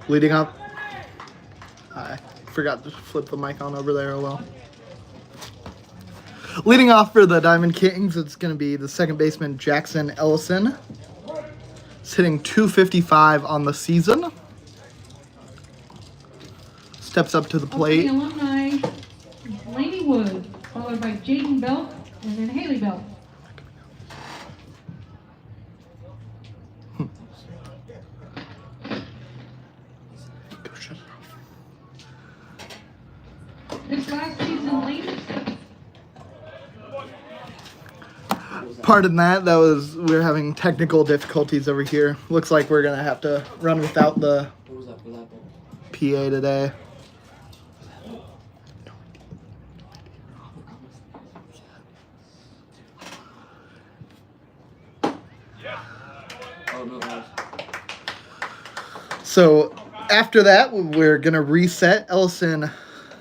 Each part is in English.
Leading up. I forgot to flip the mic on over there. Oh well. Leading off for the Diamond Kings, it's going to be the second baseman Jackson Ellison. He's hitting .255 on the season. Steps up to the plate. The alumni, Laney Wood, followed by Jaden Belt, and then Haley Belt. This last season, Laney. Pardon that. We're having technical difficulties over here. Looks like we're gonna have to run without the PA today. So after that, we're gonna reset. Ellison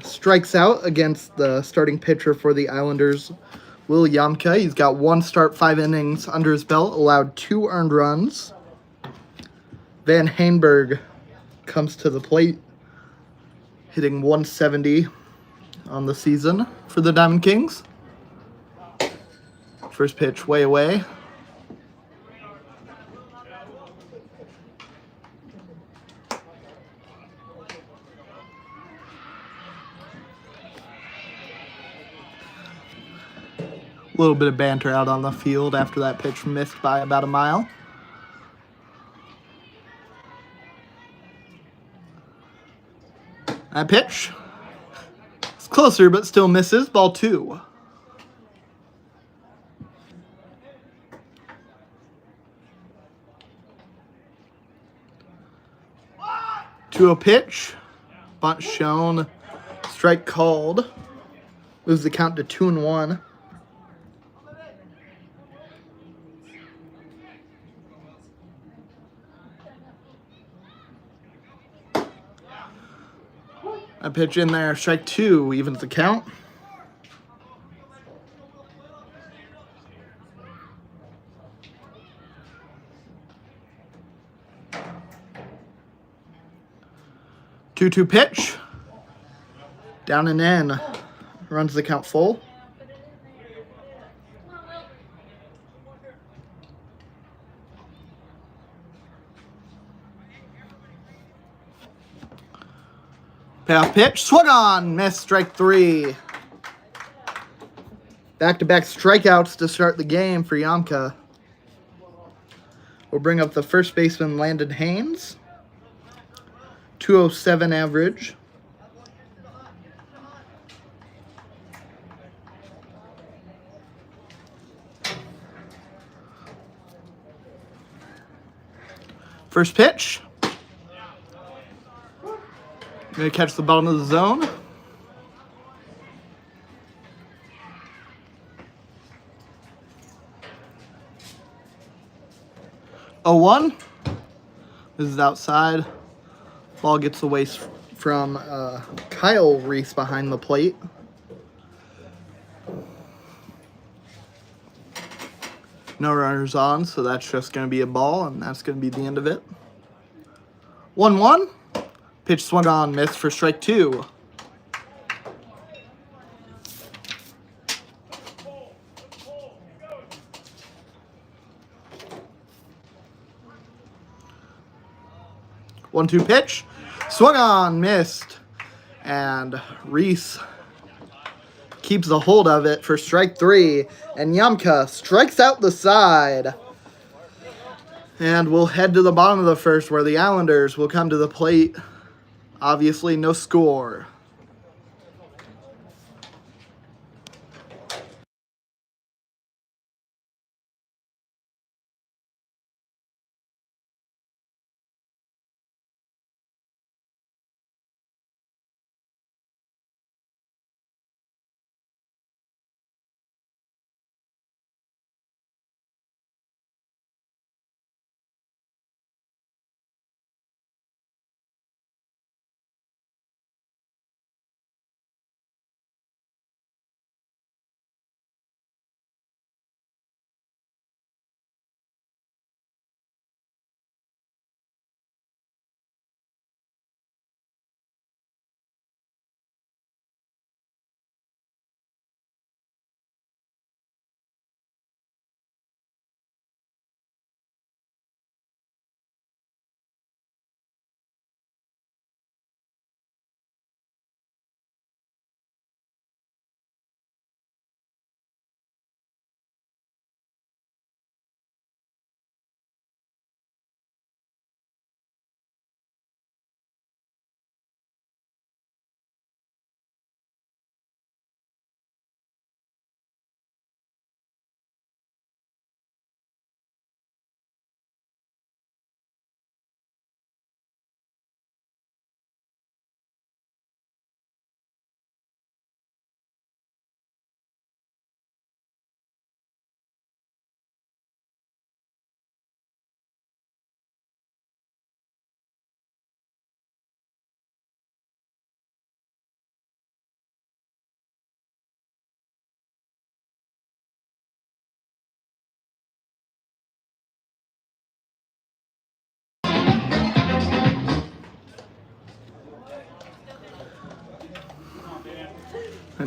strikes out against the starting pitcher for the Islanders, Will Yamka. He's got 1 start, 5 innings under his belt, allowed 2 earned runs. Van Hainberg comes to the plate, hitting .170 on the season for the Diamond Kings. First pitch way away. A little bit of banter out on the field after that pitch missed by about a mile. That pitch. It's closer, but still misses. Ball 2. To a pitch. Bunt shown. Strike called. Moves the count to 2-1. A pitch in there, strike 2, evens the count. Two pitch. Down and in. Runs the count full. Payoff pitch, swung on, missed, strike 3. Back-to-back strikeouts to start the game for Yamka. We'll bring up the first baseman, Landon Haynes. .207 average. First pitch. Going to catch the bottom of the zone. Oh, 1. This is outside. Ball gets away from Kyle Reese behind the plate. No runners on, so that's just going to be a ball, and that's going to be the end of it. 1-1. Pitch swung on, missed for strike 2. One-two pitch, swung on, missed, and Reese keeps a hold of it for strike 3, and Yamka strikes out the side. And we'll head to the bottom of the first, where the Islanders will come to the plate. Obviously, no score.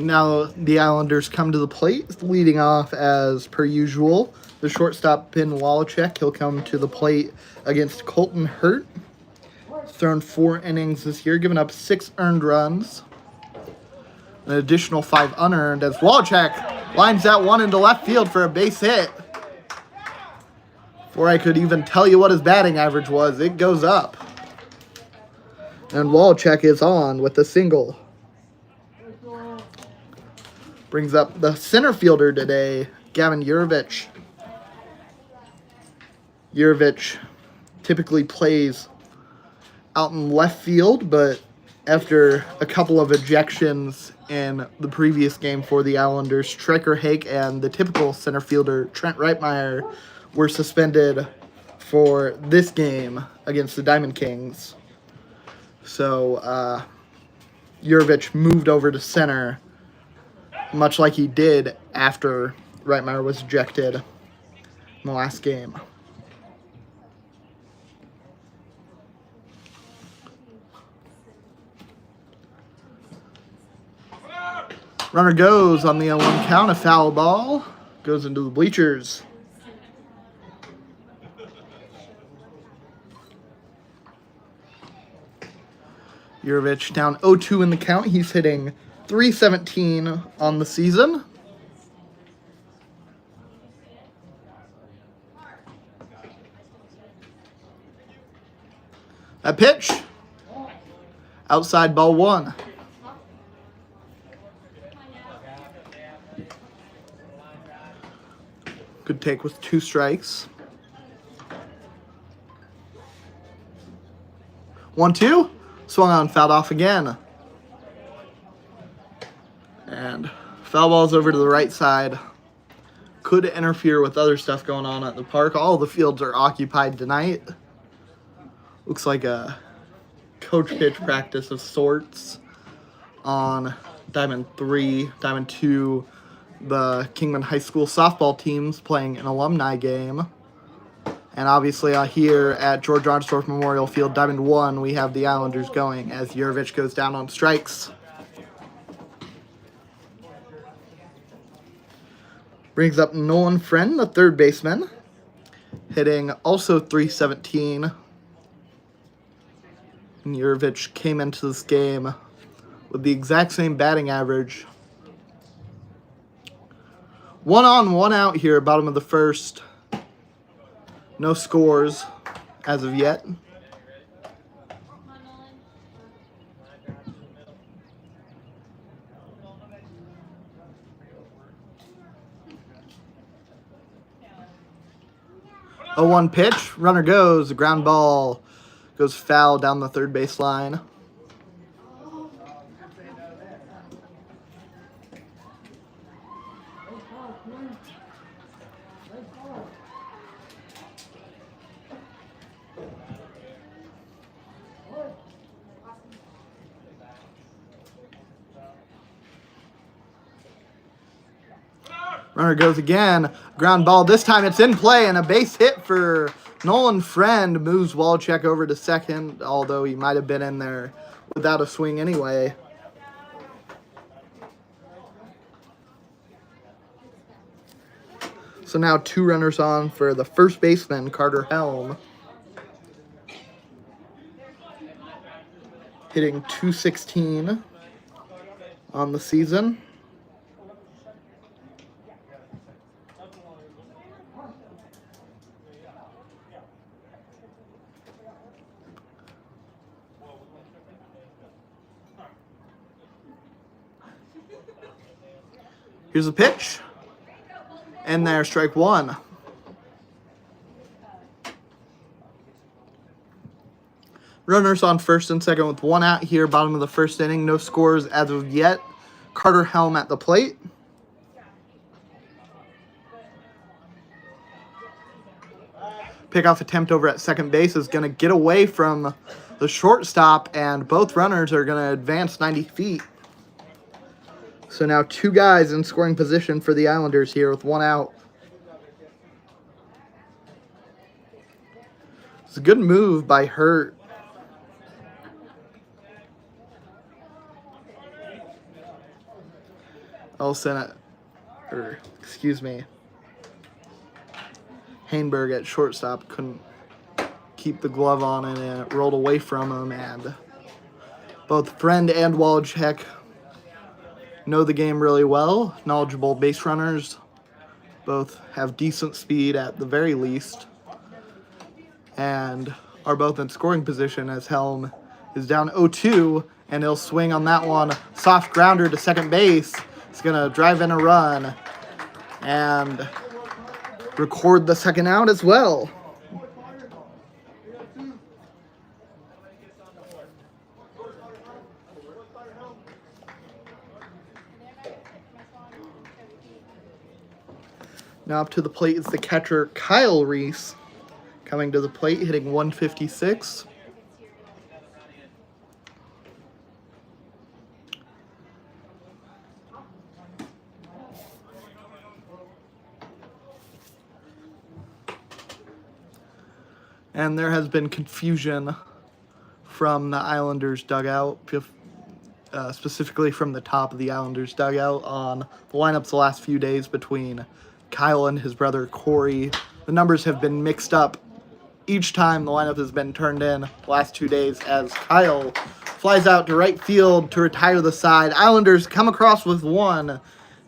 And now the Islanders come to the plate, leading off as per usual. The shortstop, Ben Wallachek, he'll come to the plate against Colton Hurt. Thrown 4 innings this year, giving up 6 earned runs. An additional 5 unearned as Wallachek lines that one into left field for a base hit. Before I could even tell you what his batting average was, it goes up. And Wallachek is on with a single. Brings up the center fielder today, Gavin Jurevich. Jurevich typically plays out in left field, but after a couple of ejections in the previous game for the Islanders, Striker Hake and the typical center fielder, Trent Reitmeyer, were suspended for this game against the Diamond Kings. So, Jurevich moved over to center, much like he did after Reitmeyer was ejected in the last game. Runner goes on the 0-1 count, a foul ball. Goes into the bleachers. Jurevich down 0-2 in the count. He's hitting .317 on the season. A pitch. Outside ball 1. Good take with 2 strikes. 1-2. Swung on, fouled off again. And foul ball's over to the right side. Could interfere with other stuff going on at the park. All the fields are occupied tonight. Looks like a coach pitch practice of sorts on Diamond 3, Diamond 2. The Kingman High School softball teams playing an alumni game. And obviously here at George Arnsdorf Memorial Field, Diamond 1, we have the Islanders going as Jurevich goes down on strikes. Brings up Nolan Friend, the third baseman, hitting also .317. And Jurevich came into this game with the exact same batting average. 1 on, 1 out here, bottom of the first. No scores as of yet. A 1 pitch, runner goes, a ground ball goes foul down the third base line. Runner goes again. Ground ball. This time it's in play and a base hit for Nolan Friend. Moves Wallachek over to second, although he might have been in there without a swing anyway. So now 2 runners on for the first baseman, Carter Helm. Hitting .216 on the season. Here's a pitch. And there's strike 1. Runners on first and second with 1 out here, bottom of the first inning. No scores as of yet. Carter Helm at the plate. Pickoff attempt over at second base is going to get away from the shortstop, and both runners are going to advance 90 feet. So now 2 guys in scoring position for the Islanders here with 1 out. It's a good move by Hurt. Ellison, Hainberg at shortstop couldn't keep the glove on and it rolled away from him. And both Friend and Wallachek know the game really well, knowledgeable base runners. Both have decent speed at the very least, and are both in scoring position as Helm is down 0-2, and he'll swing on that one. Soft grounder to second base. He's going to drive in a run and record the second out as well. Now up to the plate is the catcher Kyle Reese, coming to the plate, hitting 156. And there has been confusion from the Islanders dugout, specifically from the top of the Islanders dugout, on the lineups the last few days between Kyle and his brother Corey. The numbers have been mixed up each time the lineup has been turned in the last 2 days, as Kyle flies out to right field to retire the side. Islanders come across with one,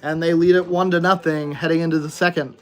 and they lead it 1-0 heading into the second.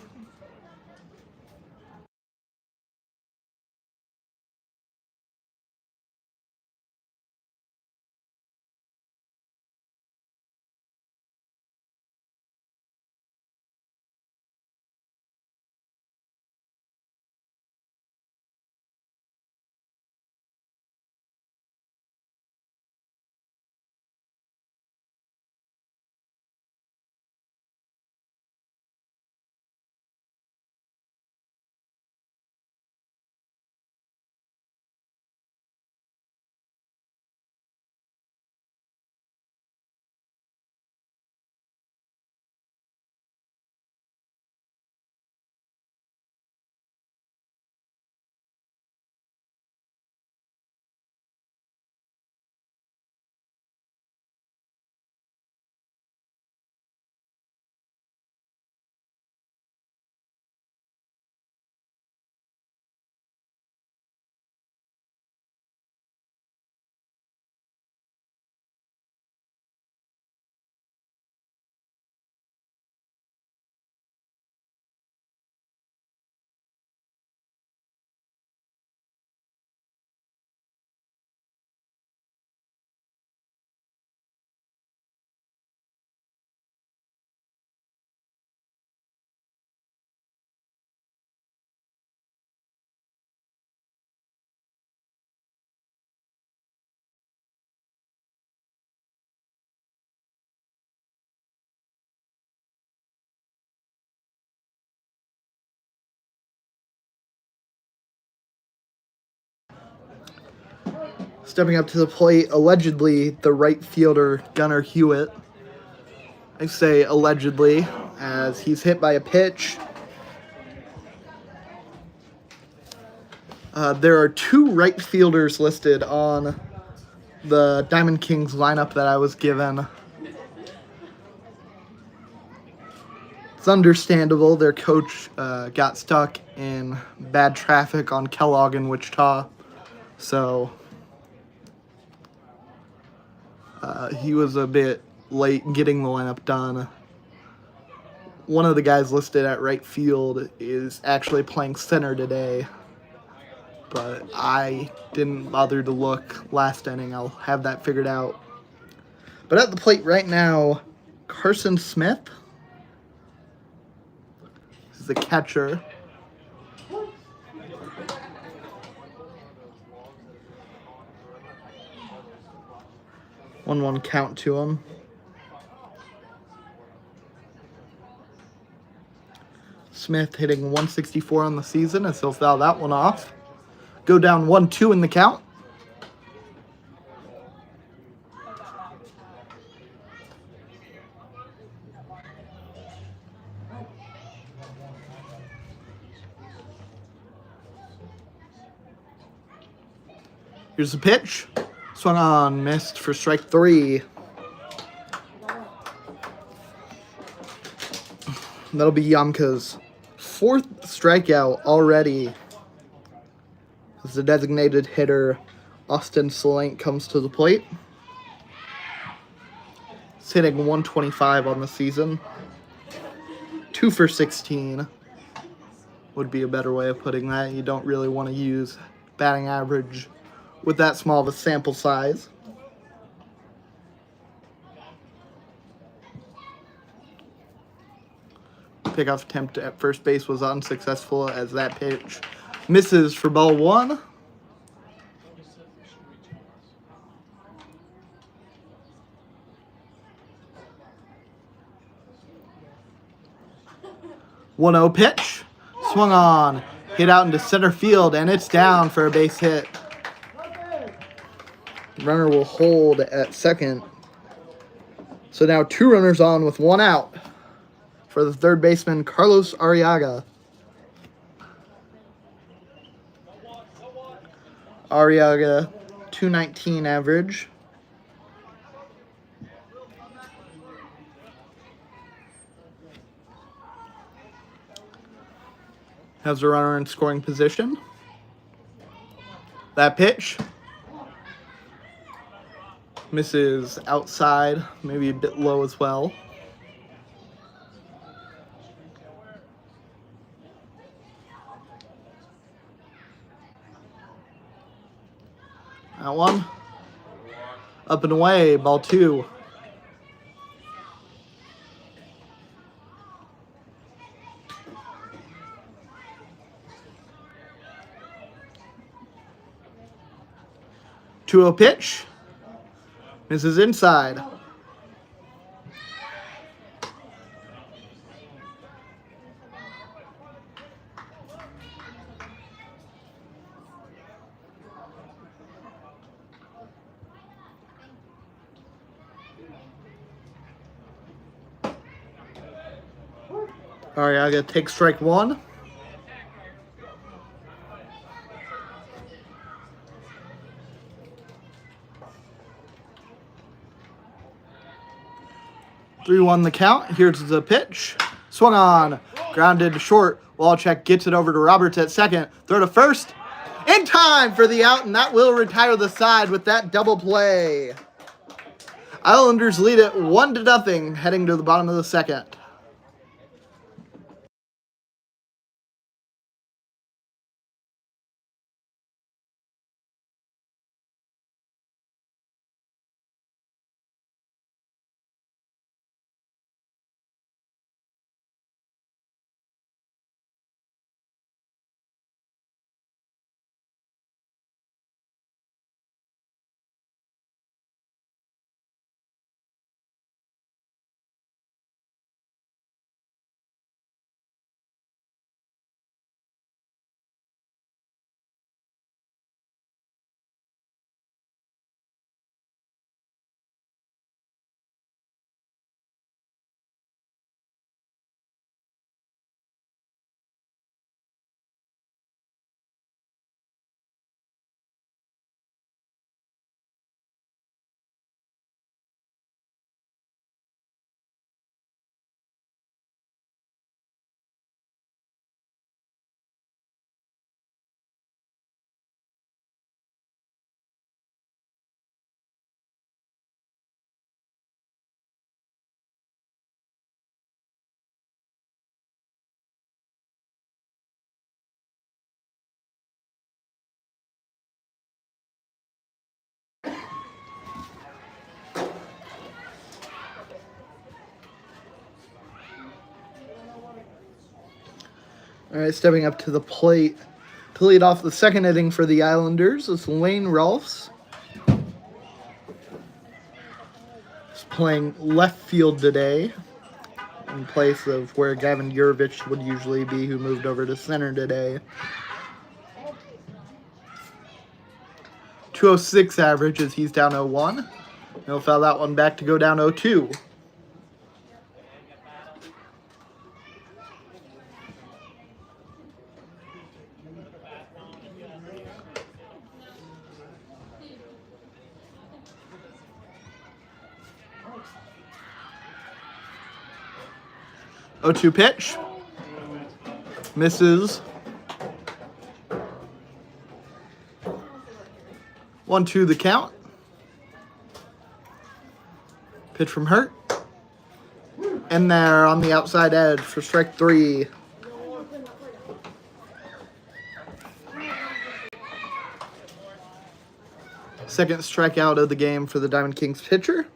Stepping up to the plate, allegedly, the right fielder, Gunnar Hewitt. I say allegedly, as he's hit by a pitch. There are 2 right fielders listed on the Diamond Kings lineup that I was given. It's understandable. Their coach got stuck in bad traffic on Kellogg in Wichita, so he was a bit late getting the lineup done. One of the guys listed at right field is actually playing center today, but I didn't bother to look last inning. I'll have that figured out. But at the plate right now, Carson Smith. This is the catcher. One count to him. Smith hitting 164 on the season, as he'll foul that one off. Go down 1-2 in the count. Here's the pitch. Swung on, missed for strike 3. That'll be Yamka's 4th strikeout already. As the designated hitter, Austin Solank, comes to the plate. He's hitting 125 on the season. 2 for 16 would be a better way of putting that. You don't really want to use batting average with that small of a sample size. Pickoff attempt at first base was unsuccessful as that pitch misses for ball 1. One 0 pitch, swung on, hit out into center field, and it's down for a base hit. Runner will hold at second. So now 2 runners on with 1 out for the third baseman, Carlos Arriaga. Arriaga, 219 average. Has a runner in scoring position. That pitch misses outside, maybe a bit low as well. That one. Up and away, ball 2. Two 0 pitch. Misses inside. Arriaga takes strike 1. Three 1 the count. Here's the pitch. Swung on. Grounded to short. Walchek gets it over to Roberts at second. Throw to first. In time for the out, and that will retire the side with that double play. Islanders lead it 1-0 heading to the bottom of the second. All right, stepping up to the plate to lead off the second inning for the Islanders is Lane Rolfs. He's playing left field today in place of where Gavin Yurevich would usually be, who moved over to center today. 206 average as he's down 0-1. He'll foul that one back to go down 0-2. 0-2 pitch. Misses. 1-2 the count. Pitch from Hurt. In there on the outside edge for strike 3. Second strikeout of the game for the Diamond Kings pitcher.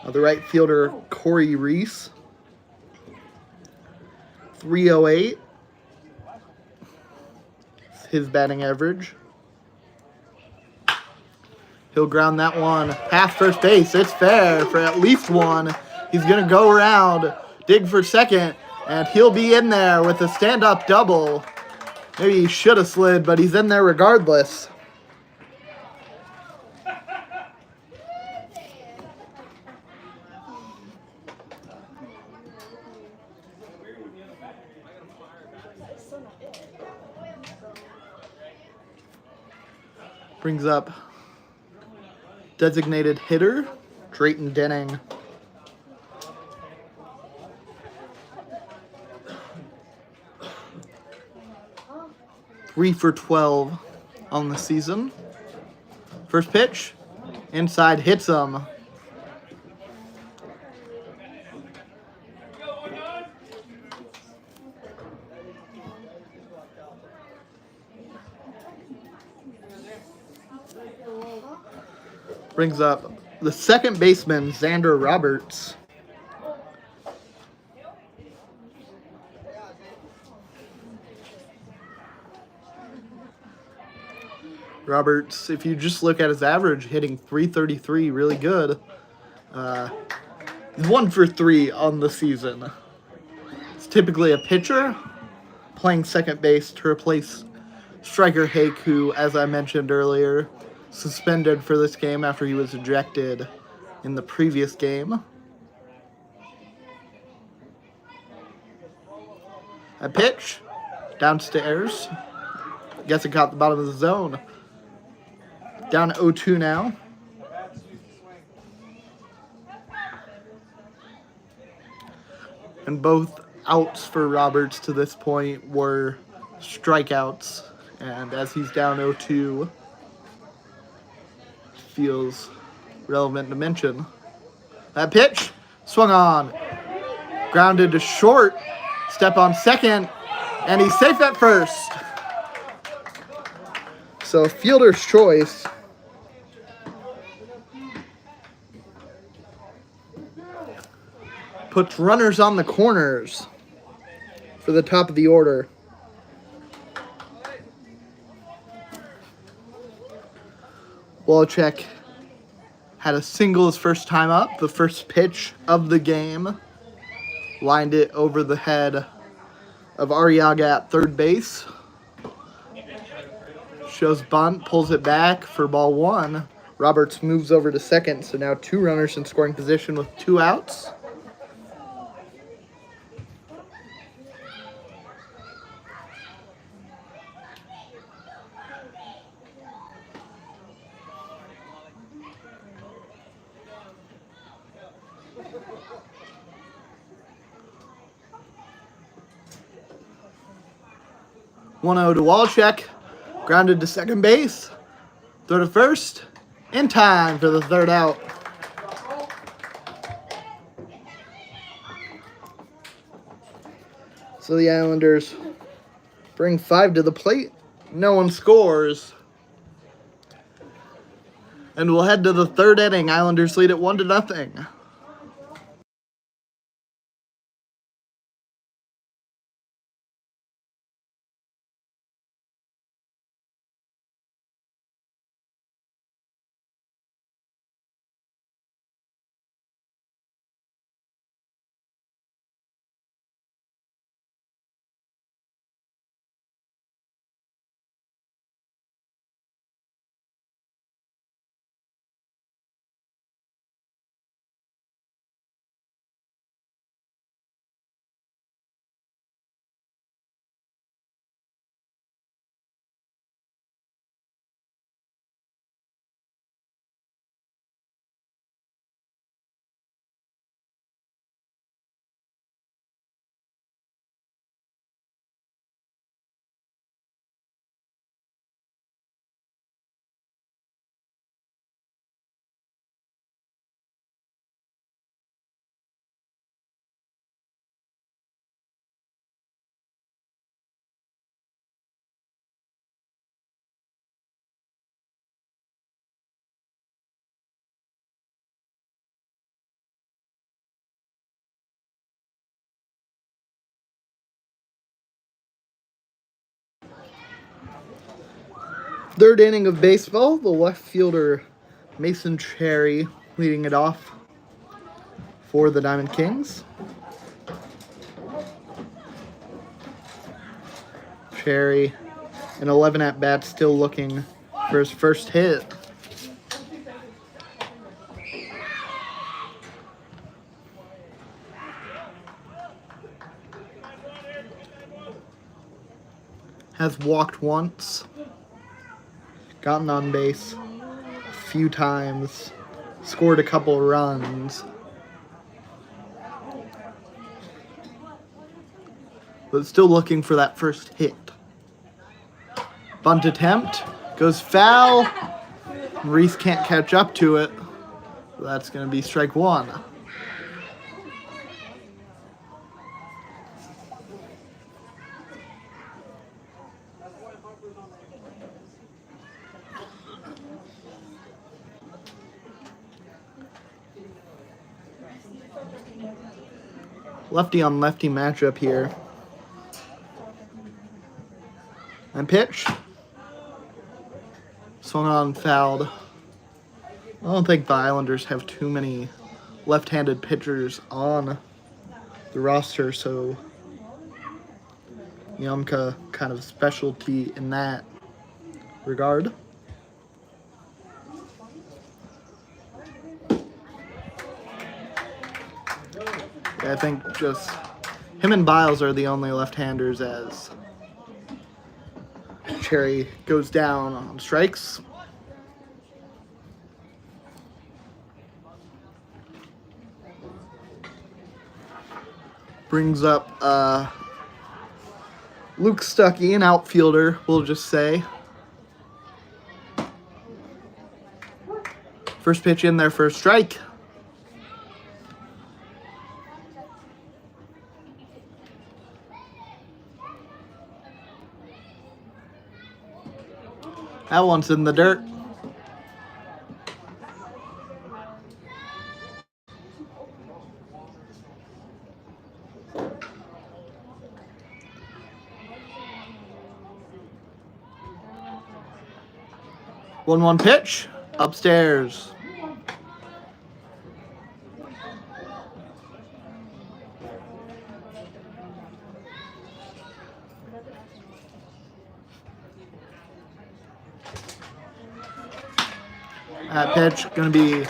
The right fielder, Corey Reese. 308. His batting average. He'll ground that one half first base. It's fair for at least one. He's going to go around, dig for second, and he'll be in there with a stand-up double. Maybe he should have slid, but he's in there regardless. Brings up designated hitter, Drayton Denning. Three for 12 on the season. First pitch, inside, hits him. Brings up the second baseman, Xander Roberts. Roberts, if you just look at his average, hitting .333, really good. He's 1 for 3 on the season. It's typically a pitcher playing second base to replace striker Hake, who, as I mentioned earlier, suspended for this game after he was ejected in the previous game. A pitch, downstairs. Guess it caught the bottom of the zone. Down 0-2 now. And both outs for Roberts to this point were strikeouts. And as he's down 0-2, feels relevant to mention. That pitch, swung on. Grounded to short. Step on second. And he's safe at first. So fielder's choice. Puts runners on the corners for the top of the order. Wojciech had a single his first time up. The first pitch of the game. Lined it over the head of Arriaga at third base. Shows bunt, pulls it back for ball 1. Roberts moves over to second, so now 2 runners in scoring position with 2 outs. One 0 to Wojciech. Grounded to second base. Throw to first. In time for the third out. So the Islanders bring 5 to the plate. No one scores. And we'll head to the third inning. Islanders lead it 1-0. Third inning of baseball, the left fielder Mason Cherry leading it off for the Diamond Kings. Cherry, in 11 at-bats, still looking for his first hit. Has walked once, gotten on base a few times, scored a couple runs. But still looking for that first hit. Bunt attempt, goes foul. Reese can't catch up to it. That's going to be strike one. Lefty on lefty matchup here. And pitch. Swung on, fouled. I don't think the Islanders have too many left-handed pitchers on the roster, so Yamka kind of specialty in that regard. I think just him and Biles are the only left-handers as Cherry goes down on strikes. Brings up Luke Stuckey, an outfielder, we'll just say. First pitch in there for a strike. That one's in the dirt. One pitch, upstairs. That pitch going to be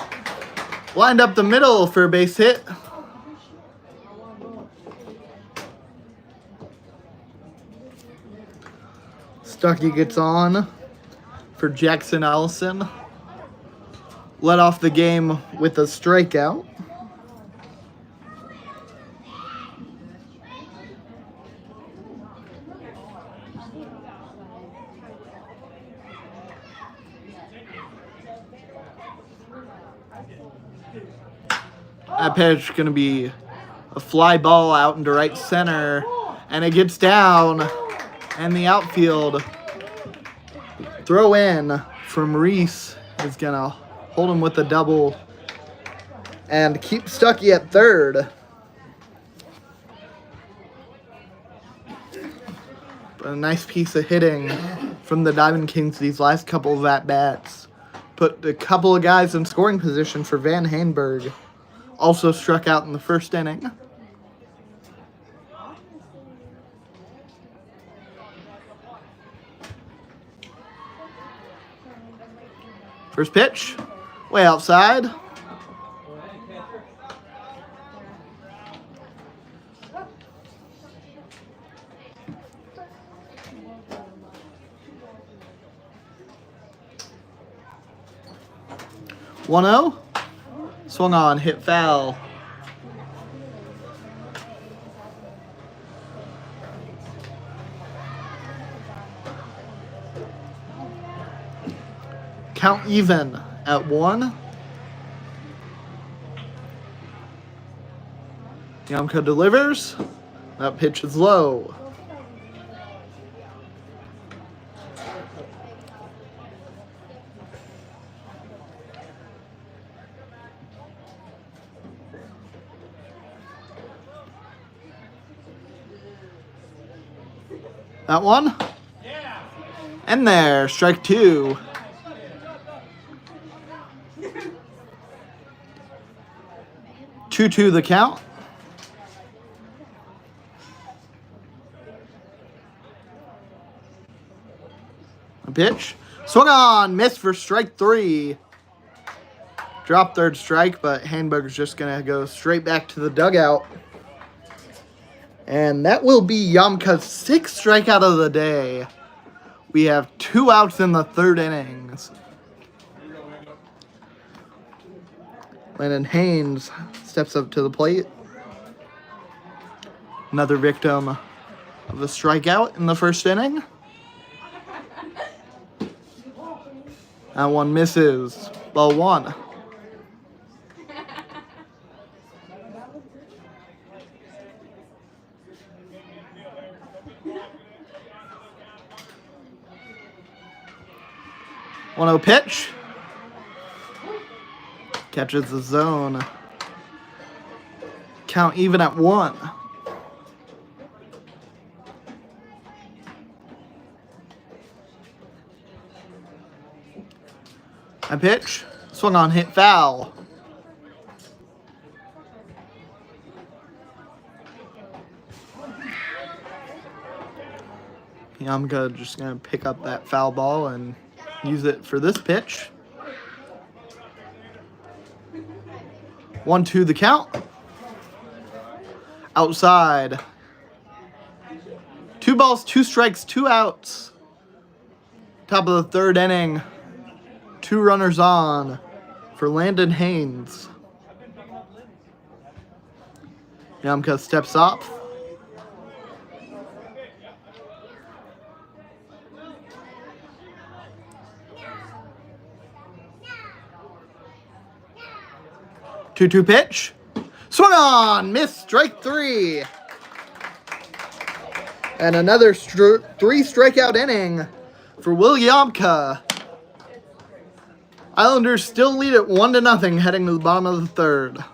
lined up the middle for a base hit. Stuckey gets on for Jackson Allison. Led off the game with a strikeout. That pitch going to be a fly ball out into right center, and it gets down, and the outfield throw in from Reese is going to hold him with a double and keep Stuckey at third. But a nice piece of hitting from the Diamond Kings these last couple of at-bats. Put a couple of guys in scoring position for Van Hainberg. Also struck out in the first inning. First pitch, way outside. One 0. Swung on, hit foul. Count even at 1. Yamka delivers. That pitch is low. That one And there, strike 2. Two the count. A pitch. Swung on, missed for strike 3. Drop third strike, but Handberg's just going to go straight back to the dugout. And that will be Yamka's 6th strikeout of the day. We have 2 outs in the 3rd innings. Landon Haynes steps up to the plate. Another victim of a strikeout in the 1st inning. That one misses. Ball 1. One 0 pitch. Catches the zone. Count even at 1. A pitch. Swung on, hit foul. Yamka just going to pick up that foul ball and use it for this pitch. 1-2 the count. Outside. 2 balls, 2 strikes, 2 outs. Top of the 3rd inning. 2 runners on for Landon Haynes. Yamka steps up. Two pitch. Swung on. Missed. Strike 3. And another 3 strikeout inning for Will Yamka. Islanders still lead at 1-0 heading to the bottom of the 3rd.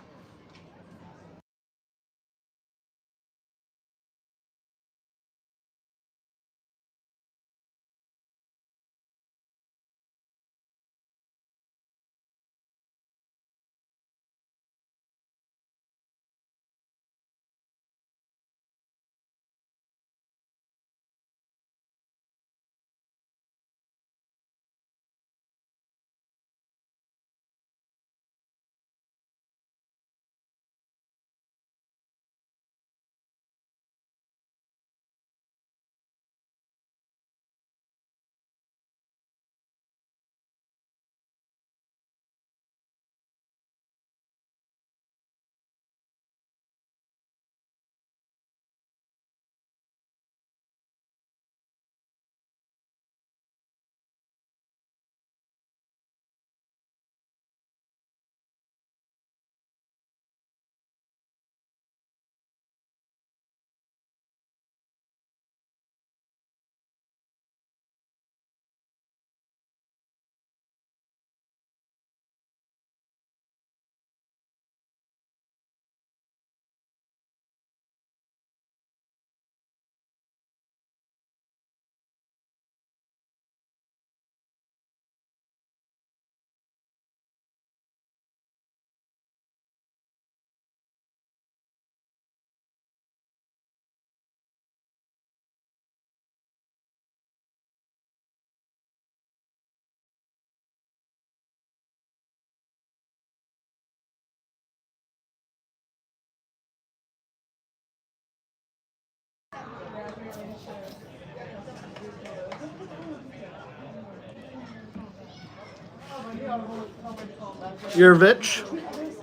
Jurevich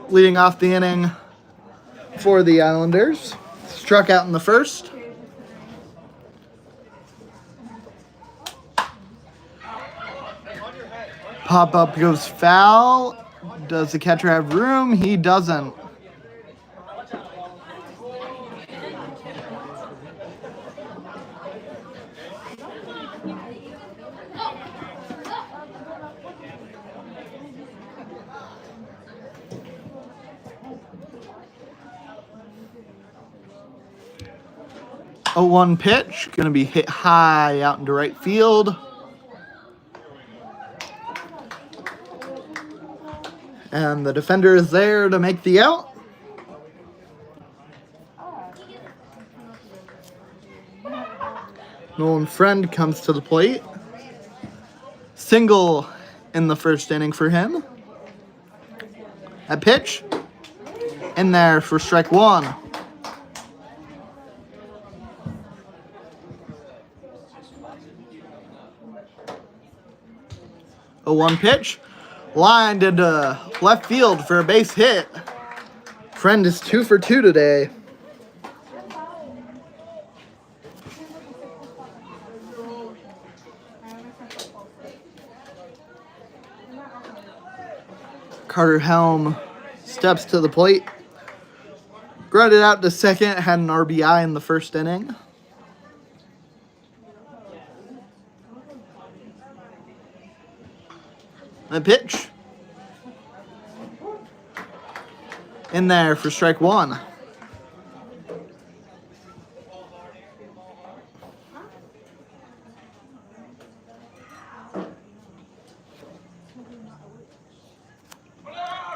leading off the inning for the Islanders. Struck out in the 1st. Pop-up goes foul. Does the catcher have room? He doesn't. A 1 pitch, going to be hit high out into right field. And the defender is there to make the out. Nolan Friend comes to the plate. Single in the first inning for him. A pitch in there for strike one. A 1 pitch. Lined into left field for a base hit. Friend is 2 for 2 today. Carter Helm steps to the plate. Grounded out to second, had an RBI in the first inning. A pitch. In there for strike one.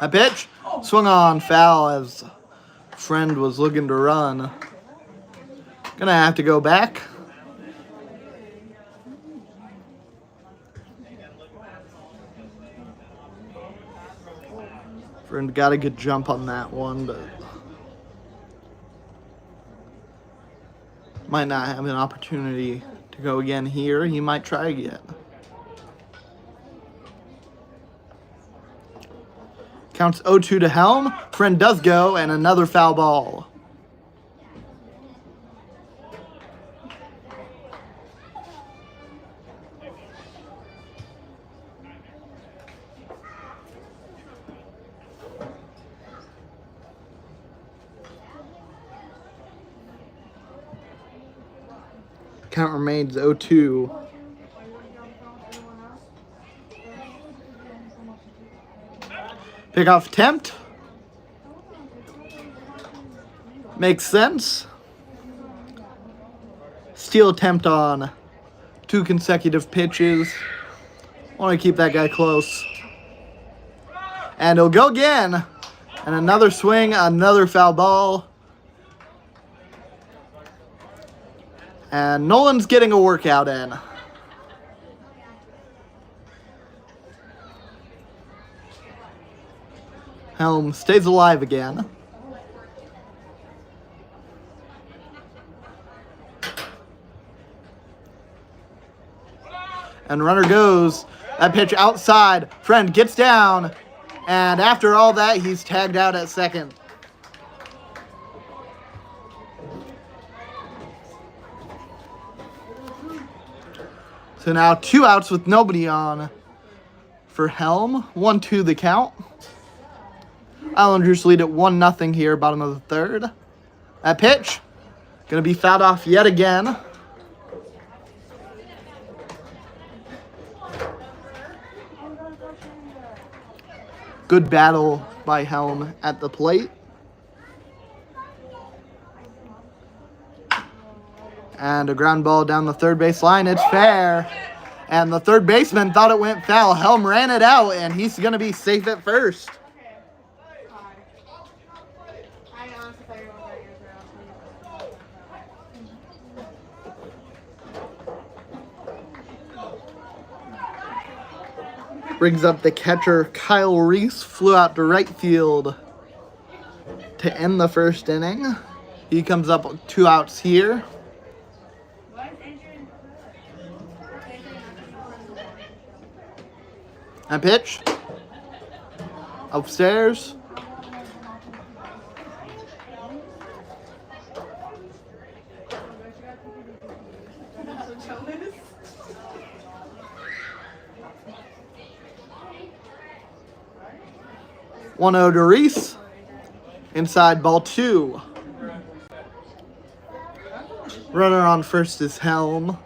A pitch. Swung on, foul as Friend was looking to run. Gonna have to go back. Friend got a good jump on that one, but might not have an opportunity to go again here. He might try again. Counts 0-2 to Helm. Friend does go, and another foul ball. Count remains 0-2. Pickoff attempt. Makes sense. Steal attempt on 2 consecutive pitches. Want to keep that guy close. And he'll go again. And another swing, another foul ball. And Nolan's getting a workout in. Helm stays alive again. And runner goes. That pitch outside. Friend gets down. And after all that, he's tagged out at second. So now 2 outs with nobody on for Helm. 1-2 the count. Islanders lead at 1-0 here, bottom of the third. That pitch, gonna be fouled off yet again. Good battle by Helm at the plate. And a ground ball down the third base line. It's fair. And the third baseman thought it went foul. Helm ran it out, and he's gonna be safe at first. Brings up the catcher, Kyle Reese, flew out to right field to end the first inning. He comes up with 2 outs here. And pitch. Upstairs. One 0 to Reese. Inside ball 2. Runner on first is Helm.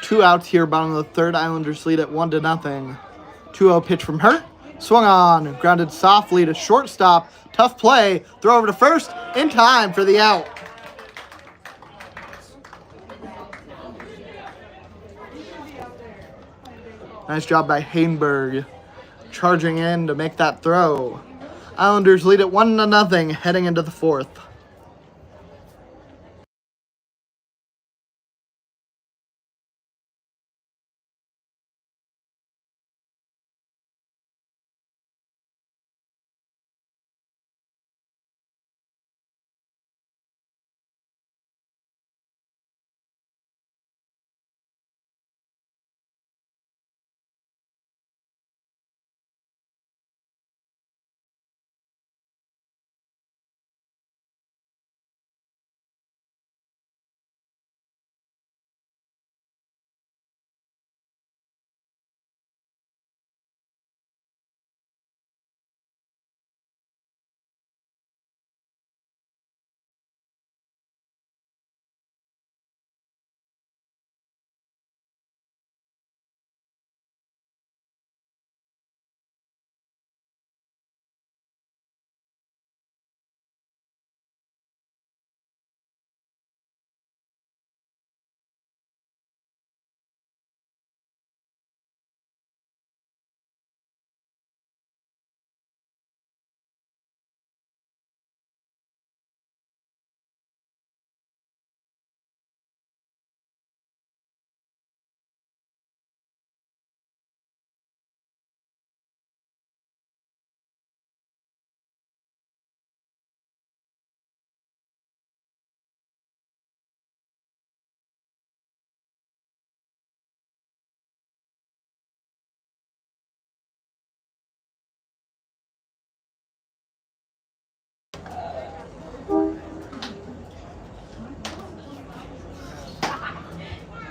Two outs here, bottom of the third. Islanders lead at 1-0. 2-0 pitch from Hurt. Swung on, grounded softly to shortstop. Tough play. Throw over to first in time for the out. Nice job by Hainberg, charging in to make that throw. Islanders lead it 1-0 heading into the fourth.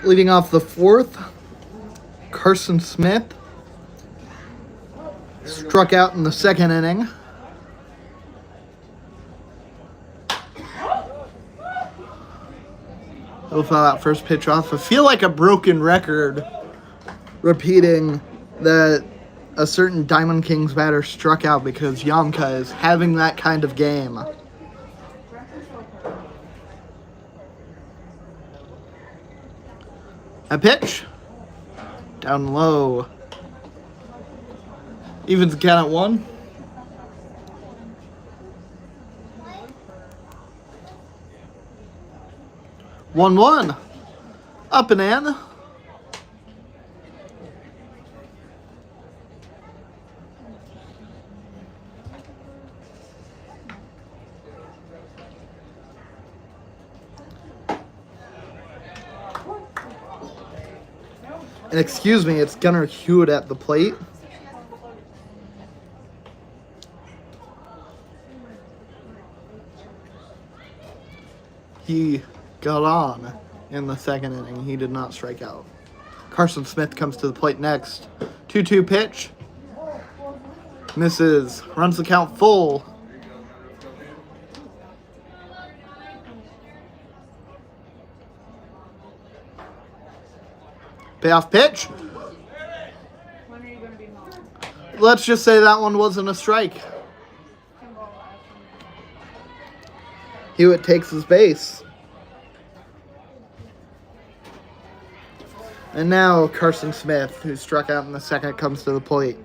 Leading off the fourth, Carson Smith struck out in the second inning. He'll foul that first pitch off. I feel like a broken record repeating that a certain Diamond Kings batter struck out because Yamka is having that kind of game. A pitch. Down low. Evens the count at 1. 1-1. Up and in. And excuse me, it's Gunnar Hewitt at the plate. He got on in the second inning. He did not strike out. Carson Smith comes to the plate next. 2-2 pitch. Misses. Runs the count full. Payoff pitch. Let's just say that one wasn't a strike. Hewitt takes his base. And now Carson Smith, who struck out in the second, comes to the plate.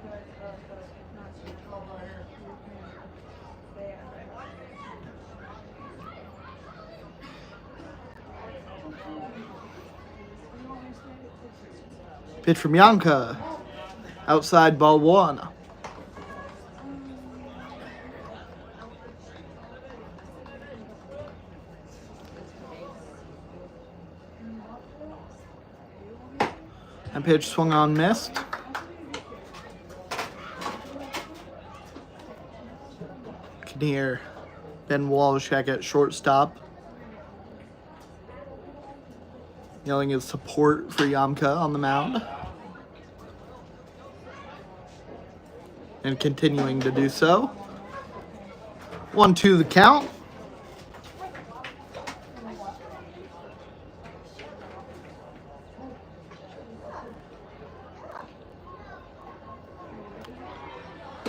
Pitch from Yanka. Outside, ball 1. And pitch swung on, missed. Can hear Ben Walshek at shortstop yelling his support for Yamka on the mound. And continuing to do so. 1-2 the count.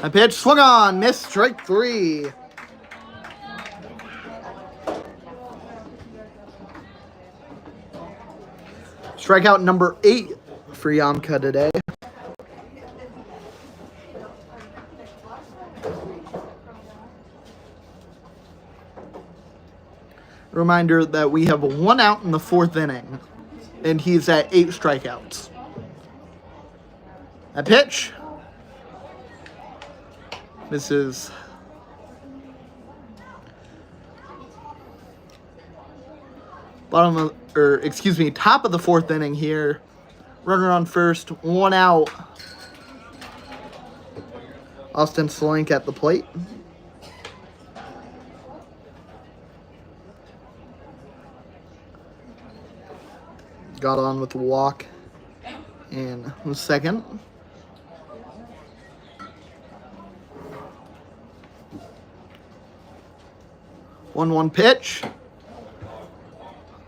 A pitch swung on, missed, strike 3. Strikeout number 8 for Yamka today. Reminder that we have 1 out in the 4th inning, and he's at 8 strikeouts. A pitch. Misses. Top of the 4th inning here. Runner on first, 1 out. Austin Slank at the plate. Got on with a walk in the second. One pitch.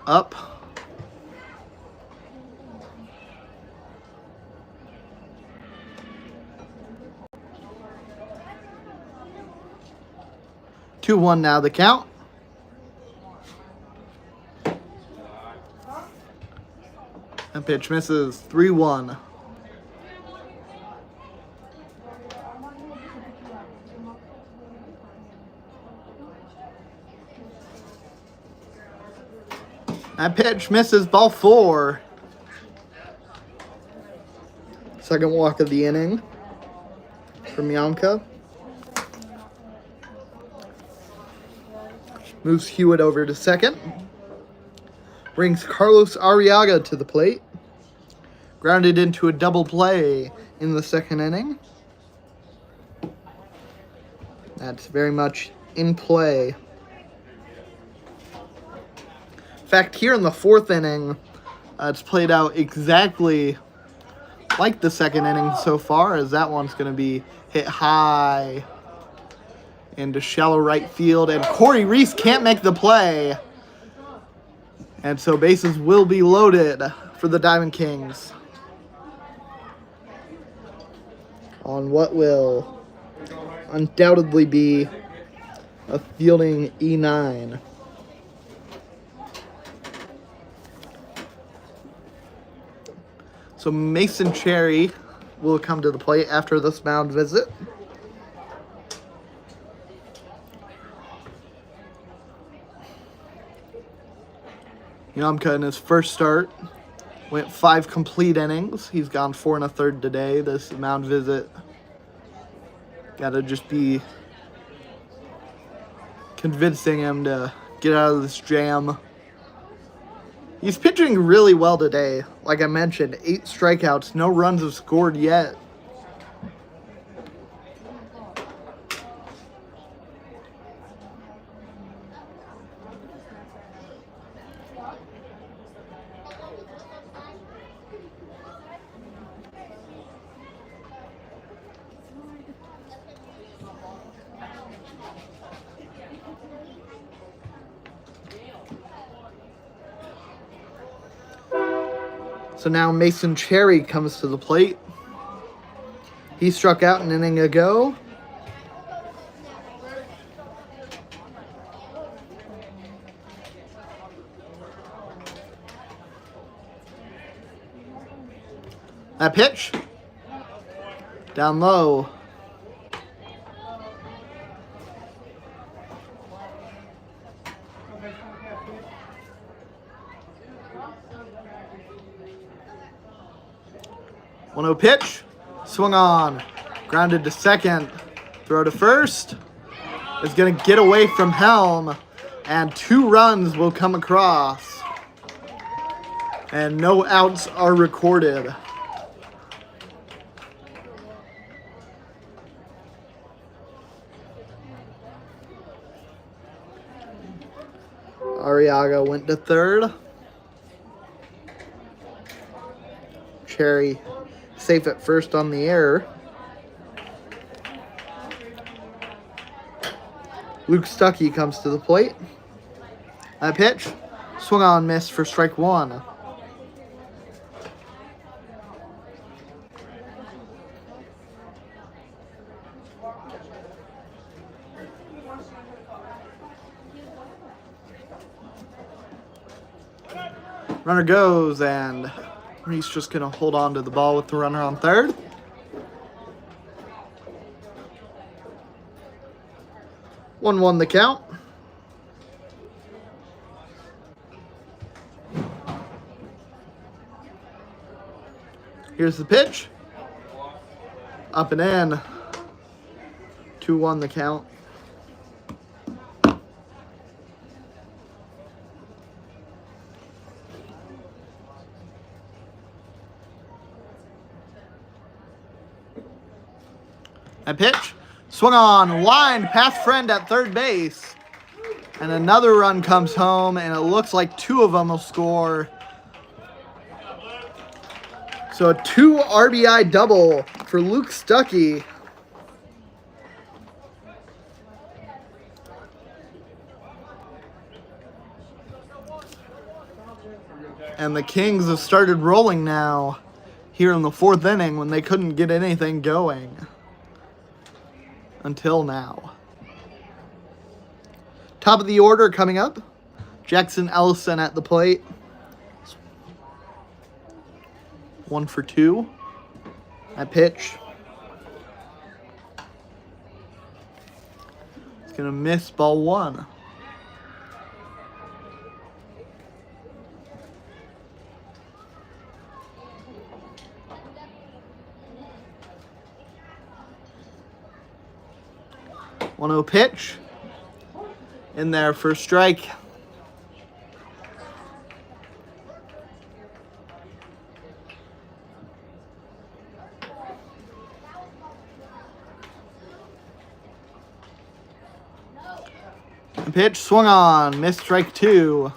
Up. Two one now the count. That pitch misses. 3-1. That pitch misses. Ball 4. Second walk of the inning from Yamka. Moves Hewitt over to second. Brings Carlos Arriaga to the plate. Grounded into a double play in the second inning. That's very much in play. In fact, here in the 4th inning, it's played out exactly like the second inning so far, as that one's going to be hit high into shallow right field, and Corey Reese can't make the play. And so bases will be loaded for the Diamond Kings on what will undoubtedly be a fielding E9. So Mason Cherry will come to the plate after this mound visit. Yamka in his first start went 5 complete innings. He's gone 4 1/3 today. This mound visit gotta just be convincing him to get out of this jam. He's pitching really well today. Like I mentioned, 8 strikeouts, no runs have scored yet. So now Mason Cherry comes to the plate. He struck out an inning ago. That pitch. Down low. One-0 pitch. Swung on. Grounded to second. Throw to first. Is going to get away from Helm. And 2 runs will come across. And no outs are recorded. Arriaga went to third. Cherry safe at first on the error. Luke Stuckey comes to the plate. That pitch. Swung on, miss for strike 1. Runner goes, and Reese just going to hold on to the ball with the runner on third. One the count. Here's the pitch. Up and in. 2-1 the count. And pitch. Swung on. Line past Friend at third base. And another run comes home, and it looks like 2 of them will score. So a 2 RBI double for Luke Stuckey. And the Kings have started rolling now here in the 4th inning when they couldn't get anything going until now. Top of the order coming up. Jackson Ellison at the plate. 1 for 2. At pitch. It's going to miss ball 1. One-0 pitch. In there for a strike. The pitch swung on, missed strike 2.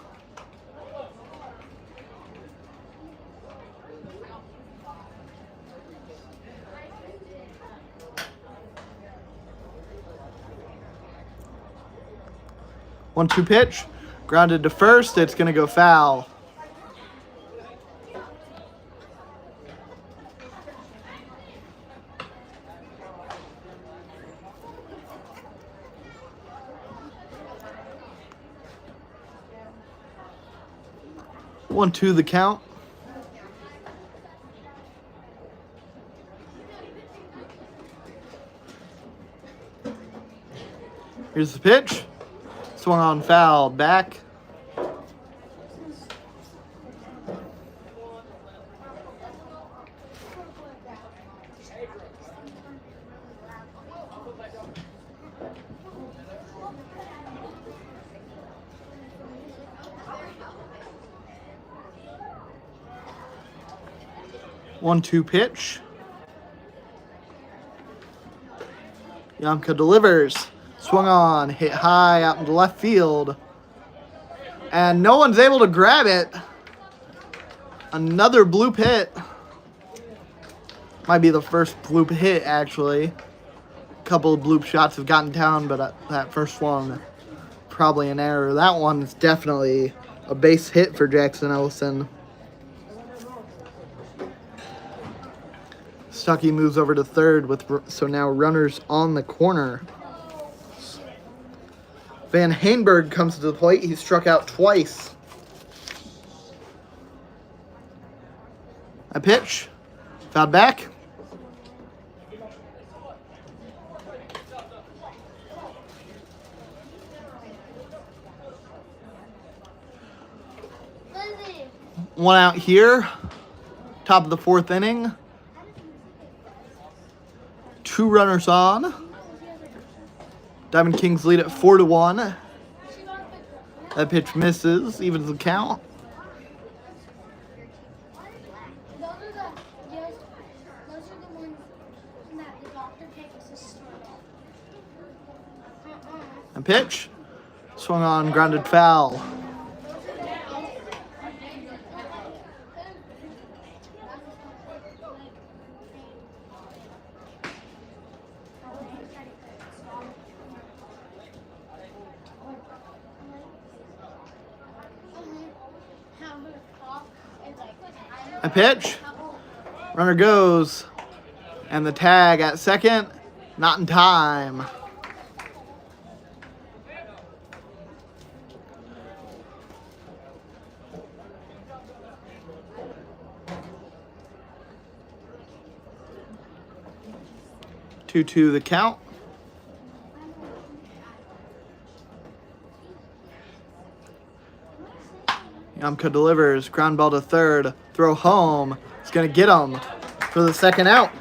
One-two pitch, grounded to first. It's going to go foul. One-two the count. Here's the pitch. Swung on, fouled, back. One-two pitch. Yamka delivers. Swung on, hit high out into left field. And no one's able to grab it. Another bloop hit. Might be the first bloop hit, actually. A couple of bloop shots have gotten down, but that first one, probably an error. That one is definitely a base hit for Jackson Ellison. Stuckey moves over to third, so now runners on the corner. Van Hainberg comes to the plate. He struck out twice. A pitch. Fouled back. One out here. Top of the 4th inning. 2 runners on. Diamond Kings lead at 4-1. That pitch misses, evens the count. And pitch. Swung on, grounded foul. A pitch. Runner goes. And the tag at second. Not in time. Two the count. Yamka delivers. Ground ball to third. Throw home. It's going to get him. for the second out.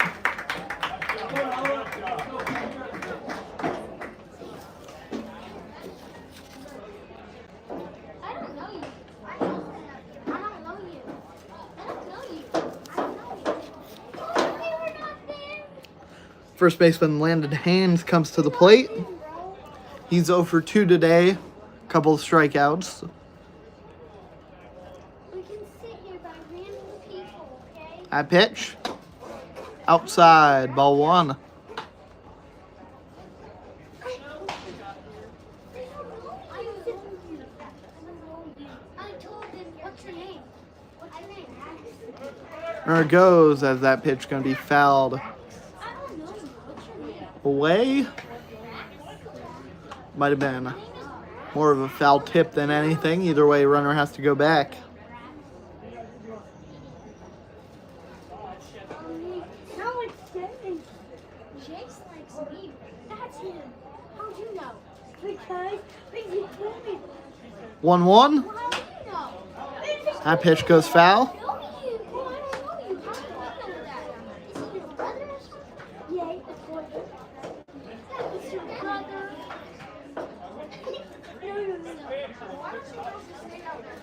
First baseman Landon Haynes comes to the plate. He's 0 for 2 today. Couple of strikeouts. We can sit here by random people, okay? High pitch. Outside, ball 1. I told him, what's your name? What's your name? There it goes as that pitch going to be fouled I don't know. What's your name? away. Might have been more of a foul tip than anything. Either way, runner has to go back. No, it's Jason. Jace likes me. That's him. How'd you know? Because you told me. 1-1. How do you know? That pitch goes foul. Well, I don't know you. How do you know that? Is he your brother or something? Yeah, he's a brother. That is your brother.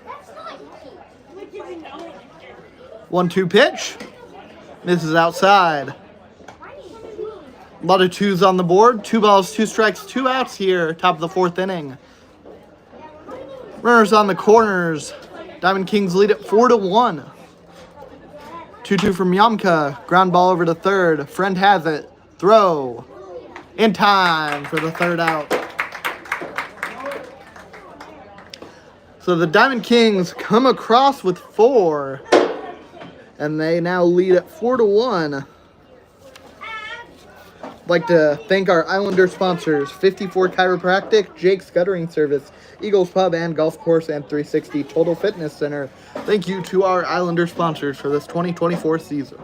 That's not me. What do you know? 1-2 pitch. Misses outside. A lot of 2s on the board. 2 balls, 2 strikes, 2 outs here. Top of the 4th inning. Runners on the corners. Diamond Kings lead it 4-1. 2-2 from Yamka. Ground ball over to third. Friend has it. Throw. In time for the 3rd out. So the Diamond Kings come across with 4. And they now lead at 4-1. I'd like to thank our Islander sponsors, 54 Chiropractic, Jake's Guttering Service, Eagles Pub and Golf Course, and 360 Total Fitness Center. Thank you to our Islander sponsors for this 2024 season.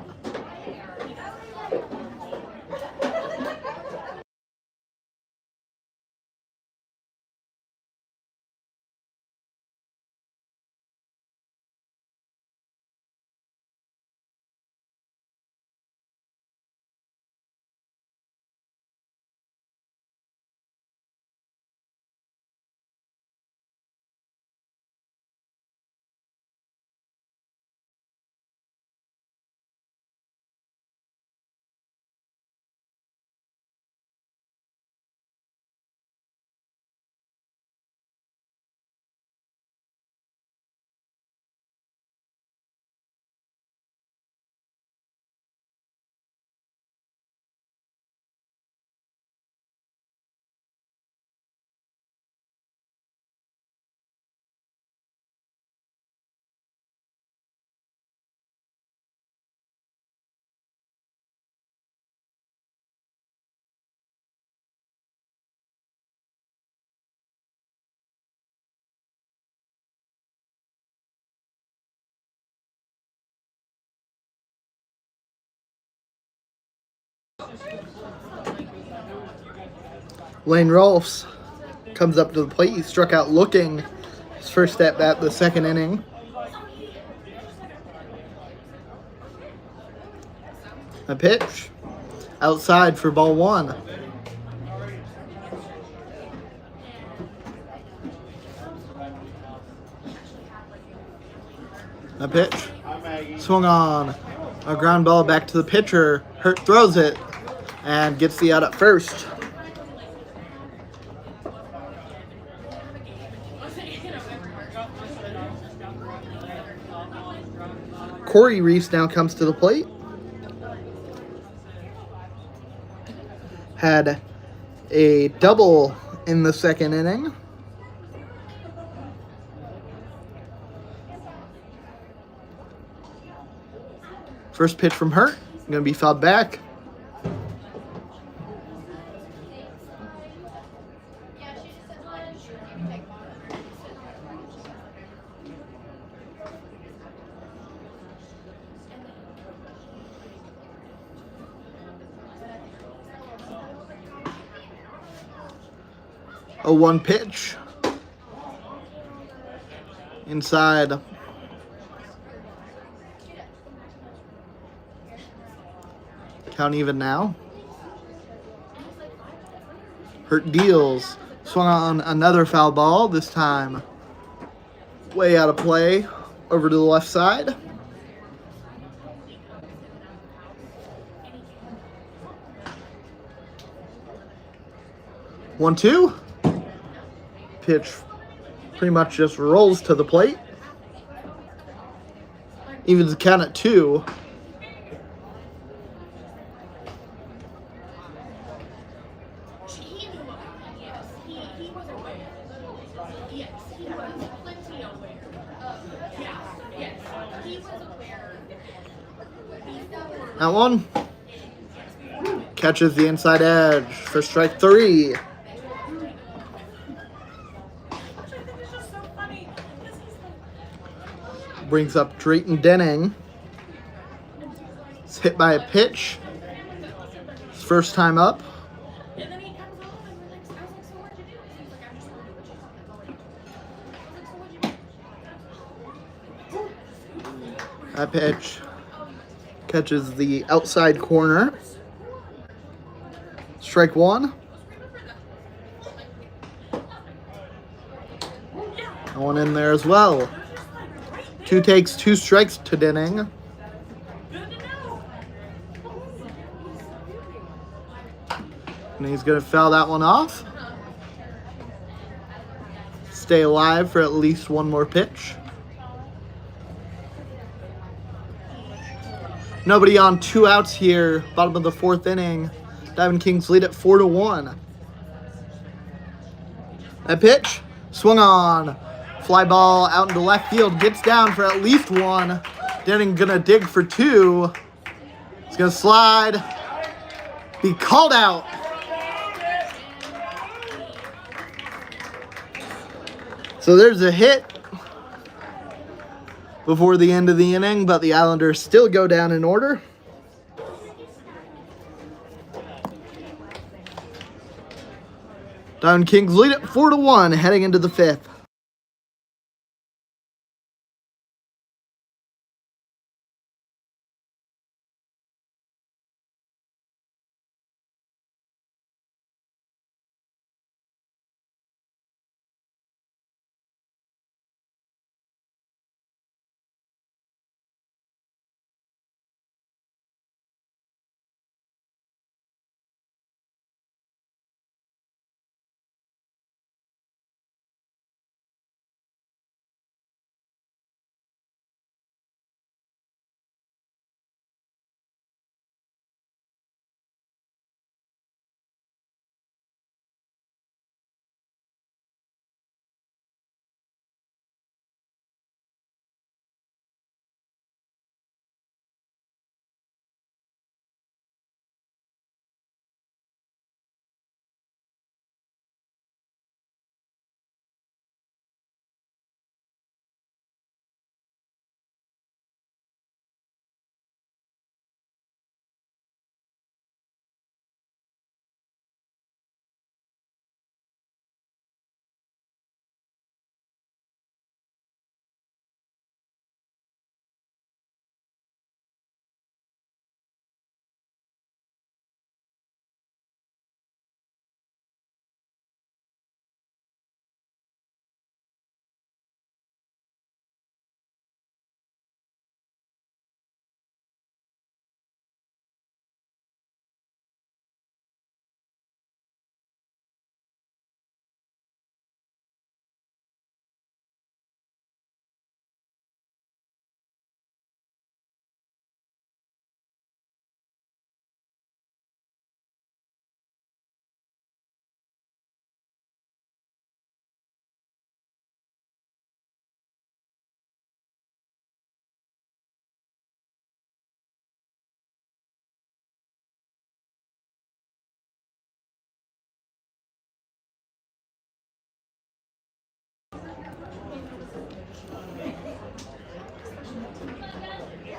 Lane Rolfs comes up to the plate. He struck out looking. His first at bat the 2nd inning. A pitch. Outside for ball 1. A pitch. Swung on. A ground ball back to the pitcher. Hurt throws it and gets the out at first. Corey Reese now comes to the plate. Had a double in the 2nd inning. First pitch from Hurt. Going to be fouled back. A 1 pitch. Inside. Count even now. Hurt deals. Swung on another foul ball, this time way out of play, over to the left side. One, two. Pitch pretty much just rolls to the plate. Evens the count at 2. That one catches the inside edge for strike 3. Brings up Drayton Denning. It's hit by a pitch. His first time up. That pitch catches the outside corner. Strike 1. That one in there as well. 2 takes, 2 strikes to Denning. And he's going to foul that one off. Stay alive for at least one more pitch. Nobody on, 2 outs here. Bottom of the 4th inning. Diamond Kings lead at 4-1. That pitch swung on. Fly ball out into left field. Gets down for at least 1. Denning gonna dig for 2. He's gonna slide. Be called out. So there's a hit before the end of the inning, but the Islanders still go down in order. Diamond Kings lead at 4-1 heading into the 5th.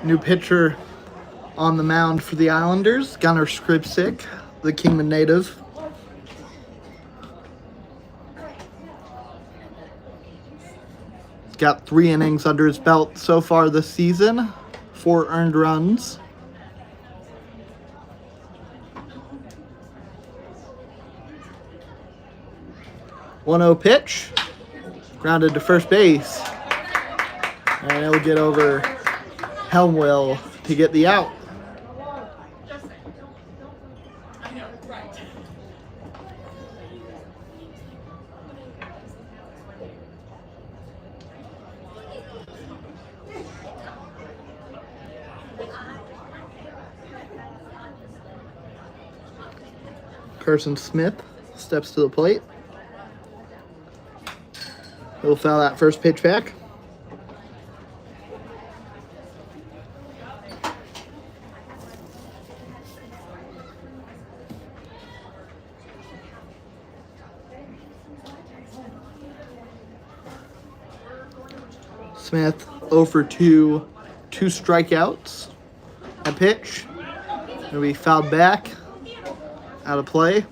New pitcher on the mound for the Islanders, Gunnar Skripsik, the Kingman native. He's got 3 innings under his belt so far this season, 4 earned runs. 1-0 pitch. Grounded to first base. And it'll get over Helmwell to get the out. Carson Smith steps to the plate. He'll foul that first pitch back. Smith 0 for 2, 2 strikeouts. A pitch. It'll be fouled back. Out of play.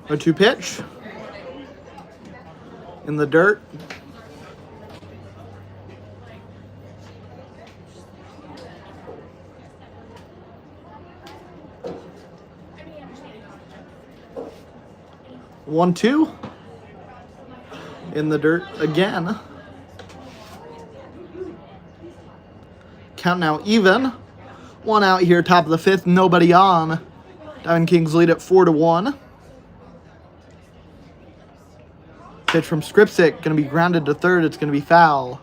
A 2 pitch. In the dirt. One, 2. In the dirt again. Count now even. 1 out here, top of the 5th. Nobody on. Diamond Kings lead at 4-1. Pitch from Skripsic. Going to be grounded to third. It's going to be foul.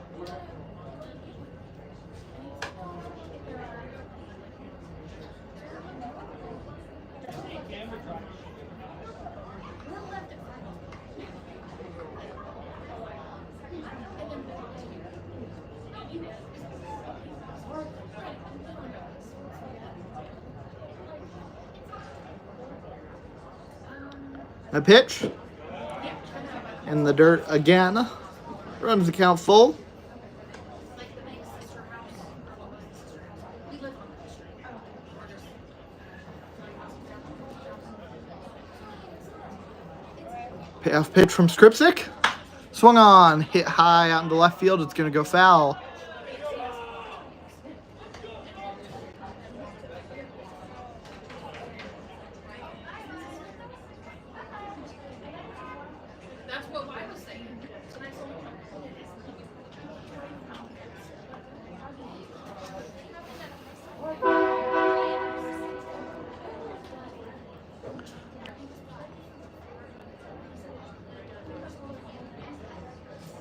A pitch. In the dirt again. Runs the count full. Payoff pitch from Skripsic. Swung on. Hit high out in the left field. It's going to go foul.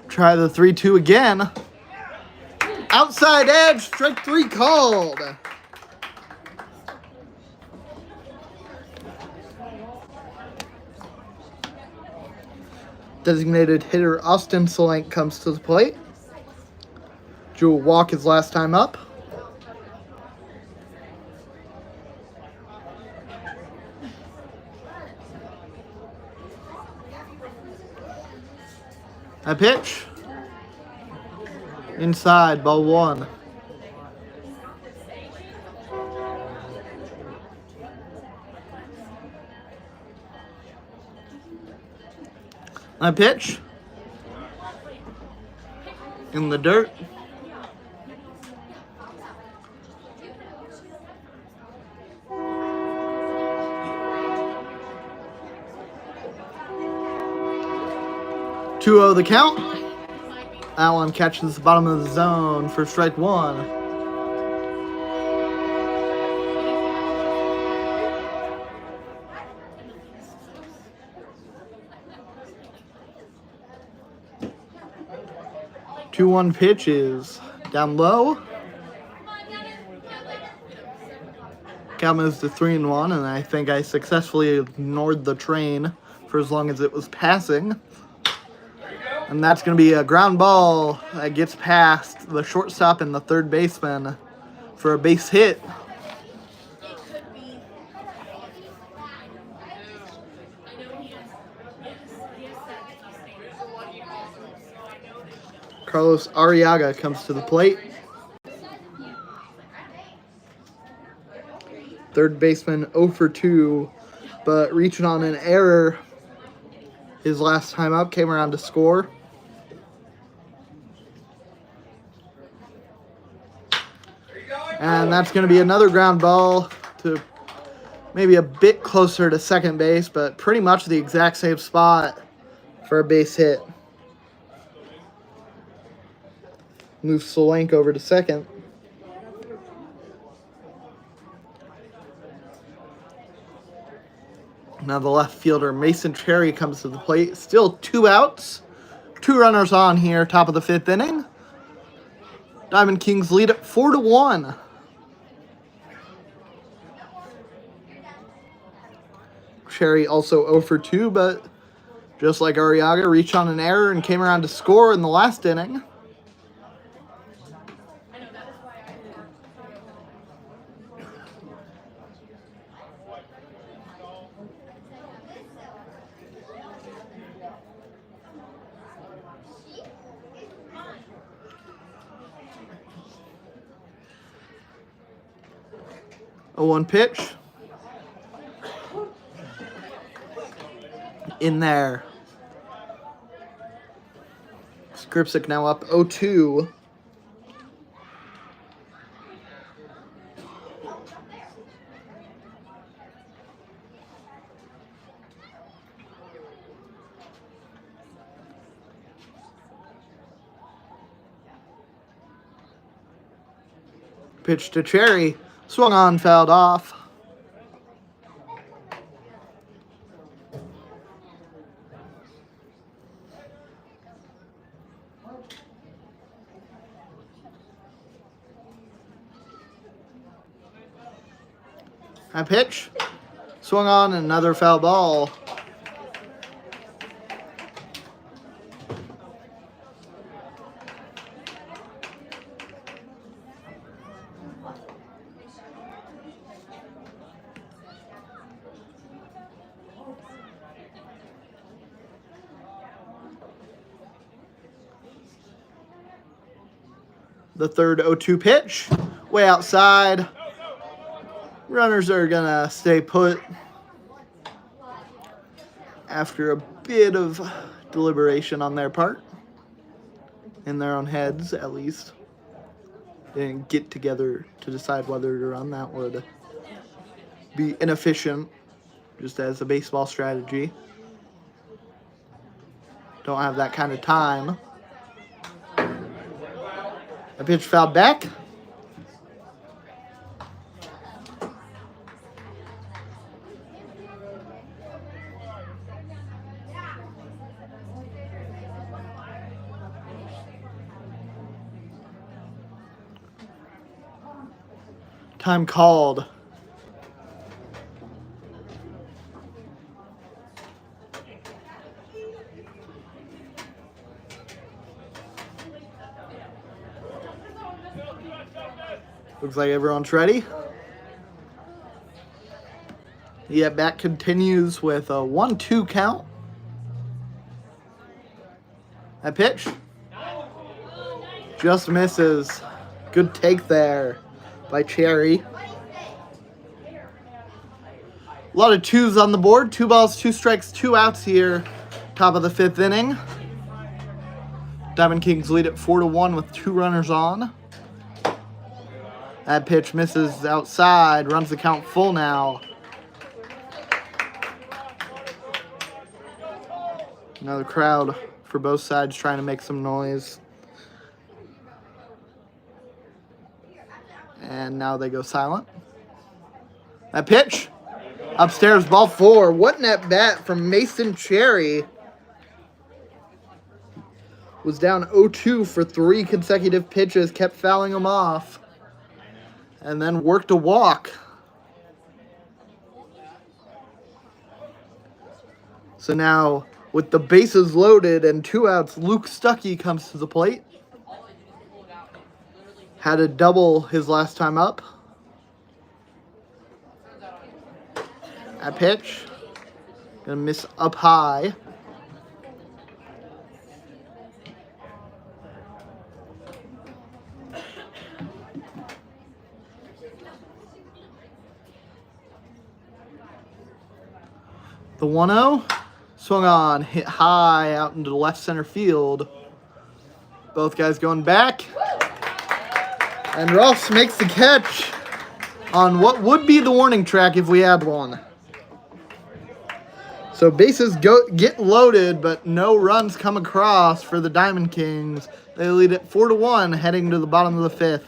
Try the 3-2 again. Outside edge, strike 3 called. Designated hitter Austin Solank comes to the plate. Drew will walk his last time up. A pitch. Inside, ball 1. A pitch. In the dirt. Two-0 the count. That one catches the bottom of the zone for strike 1. Two 1 pitches down low. Count moves to 3-1, and I think I successfully ignored the train for as long as it was passing. And that's going to be a ground ball that gets past the shortstop and the third baseman for a base hit. Carlos Arriaga comes to the plate. Third baseman 0 for 2, but reaching on an error. his last time up, came around to score. And that's going to be another ground ball to maybe a bit closer to second base, but pretty much the exact same spot for a base hit. Moves Solank over to second. Now the left fielder, Mason Cherry, comes to the plate. Still 2 outs. 2 runners on here, top of the 5th inning. Diamond Kings lead it 4-1. Cherry also 0 for 2, but just like Arriaga, reached on an error and came around to score in the last inning. A 1 pitch. In there. Skripsic now up 0-2. Pitch to Cherry. Swung on, fouled off. High pitch. Swung on, another foul ball. The third 0-2 pitch. Way outside. Runners are going to stay put after a bit of deliberation on their part. In their own heads, at least. They didn't get together to decide whether to run. That would be inefficient, just as a baseball strategy. Don't have that kind of time. A pitch fouled back. Time called. Looks like everyone's ready. The at-bat continues with a 1-2 count. That pitch just misses. Good take there by Cherry. A lot of 2s on the board. 2 balls, 2 strikes, 2 outs here. Top of the 5th inning. Diamond Kings lead it 4-1 with 2 runners on. That pitch misses outside. Runs the count full now. Now the crowd for both sides trying to make some noise. And now they go silent. That pitch. Upstairs, ball 4. What an at-bat from Mason Cherry. Was down 0-2 for 3 consecutive pitches. Kept fouling him off. And then worked a walk. So now, with the bases loaded and 2 outs, Luke Stuckey comes to the plate. Had a double his last time up. That pitch. Gonna miss up high. The 1-0. Swung on, hit high out into the left center field. Both guys going back. And Ross makes the catch on what would be the warning track if we had one. So bases get loaded, but no runs come across for the Diamond Kings. They lead it 4-1 heading to the bottom of the fifth.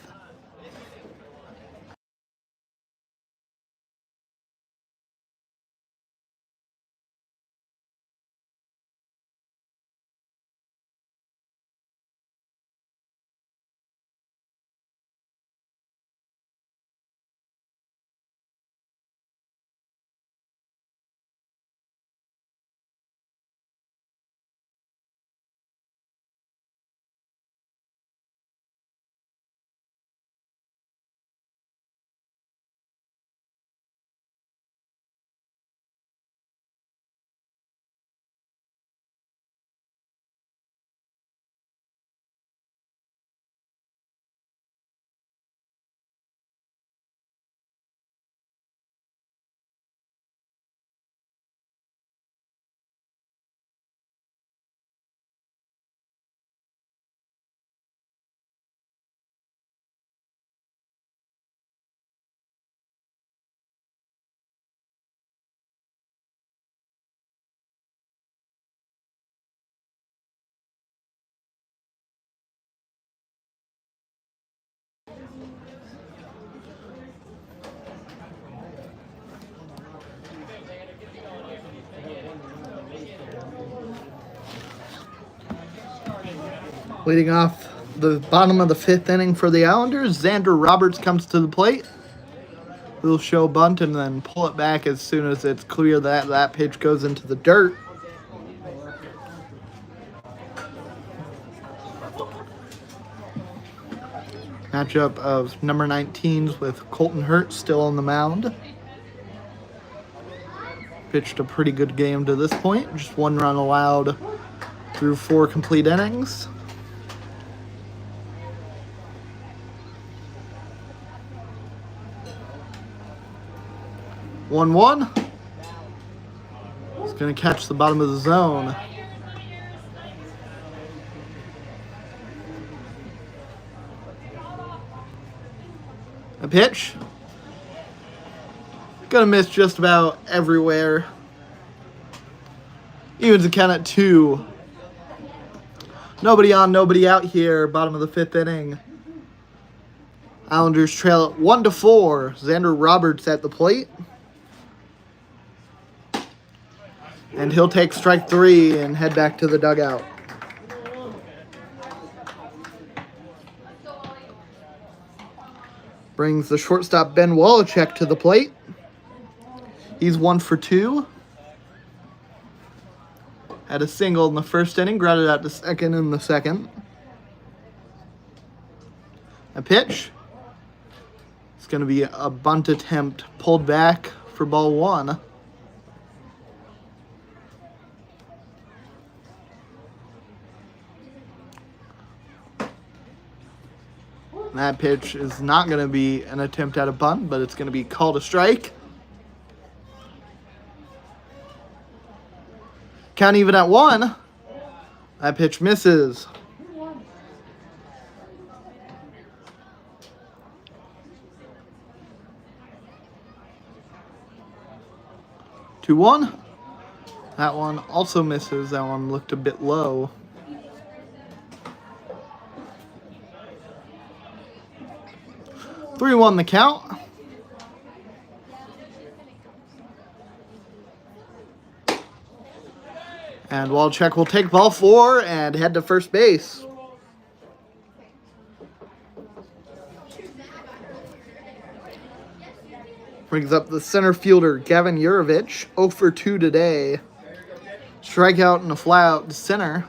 Leading off the bottom of the fifth inning for the Islanders, Xander Roberts comes to the plate. He'll show bunt and then pull it back as soon as it's clear that that pitch goes into the dirt. Matchup of number 19s with Colton Hurt still on the mound. Pitched a pretty good game to this point. Just one run allowed through 4 complete innings. One. It's going to catch the bottom of the zone. A pitch. Gonna miss just about everywhere. Evens the count at 2. Nobody on, nobody out here. Bottom of the fifth inning. Islanders trail at 1-4. Xander Roberts at the plate. And he'll take strike 3 and head back to the dugout. Brings the shortstop Ben Wolochek to the plate. He's 1 for 2. Had a single in the first inning, grounded out to second in the second. A pitch. It's going to be a bunt attempt pulled back for ball 1. That pitch is not going to be an attempt at a bunt, but it's going to be called a strike. Count even at 1. That pitch misses. Two one. That one also misses. That one looked a bit low. 3-1 the count. And Wolochek will take ball 4 and head to first base. Brings up the center fielder, Gavin Yurovich, 0 for 2 today. Strikeout and a fly out to center.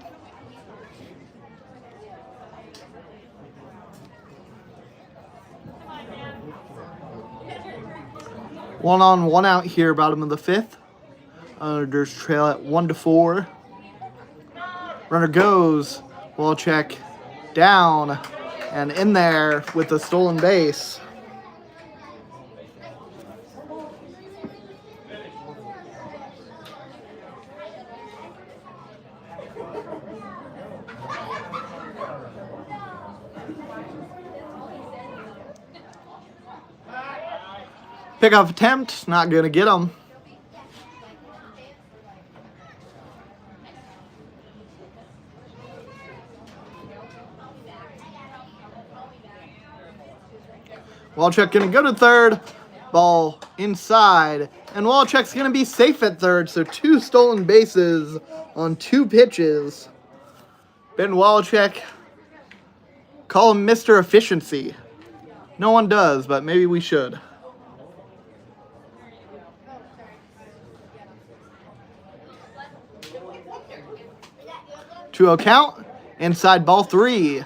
One on, one out here, bottom of the fifth. Islanders trail at 1-4. Runner goes. Wolochek down and in there with a stolen base. Pickoff attempt, not going to get him. Walchuk going to go to third. Ball inside. And Walchuk's going to be safe at third. So 2 stolen bases on 2 pitches. Ben Walchuk, call him Mr. Efficiency. No one does, but maybe we should. 2-0 count. Inside ball 3.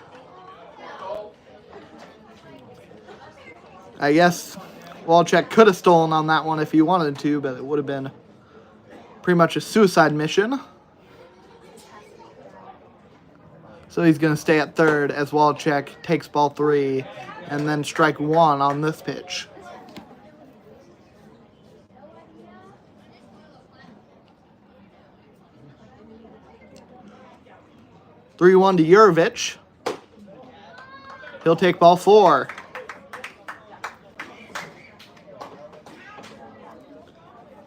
I guess Walchuk could have stolen on that one if he wanted to, but it would have been pretty much a suicide mission. So he's going to stay at third as Walchuk takes ball 3 and then strike 1 on this pitch. Three 1 to Jurovich. He'll take ball 4.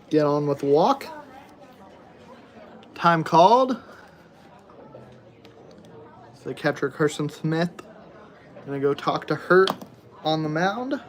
Get on with the walk. Time called. So catcher Carson Smith gonna go talk to Hurt on the mound.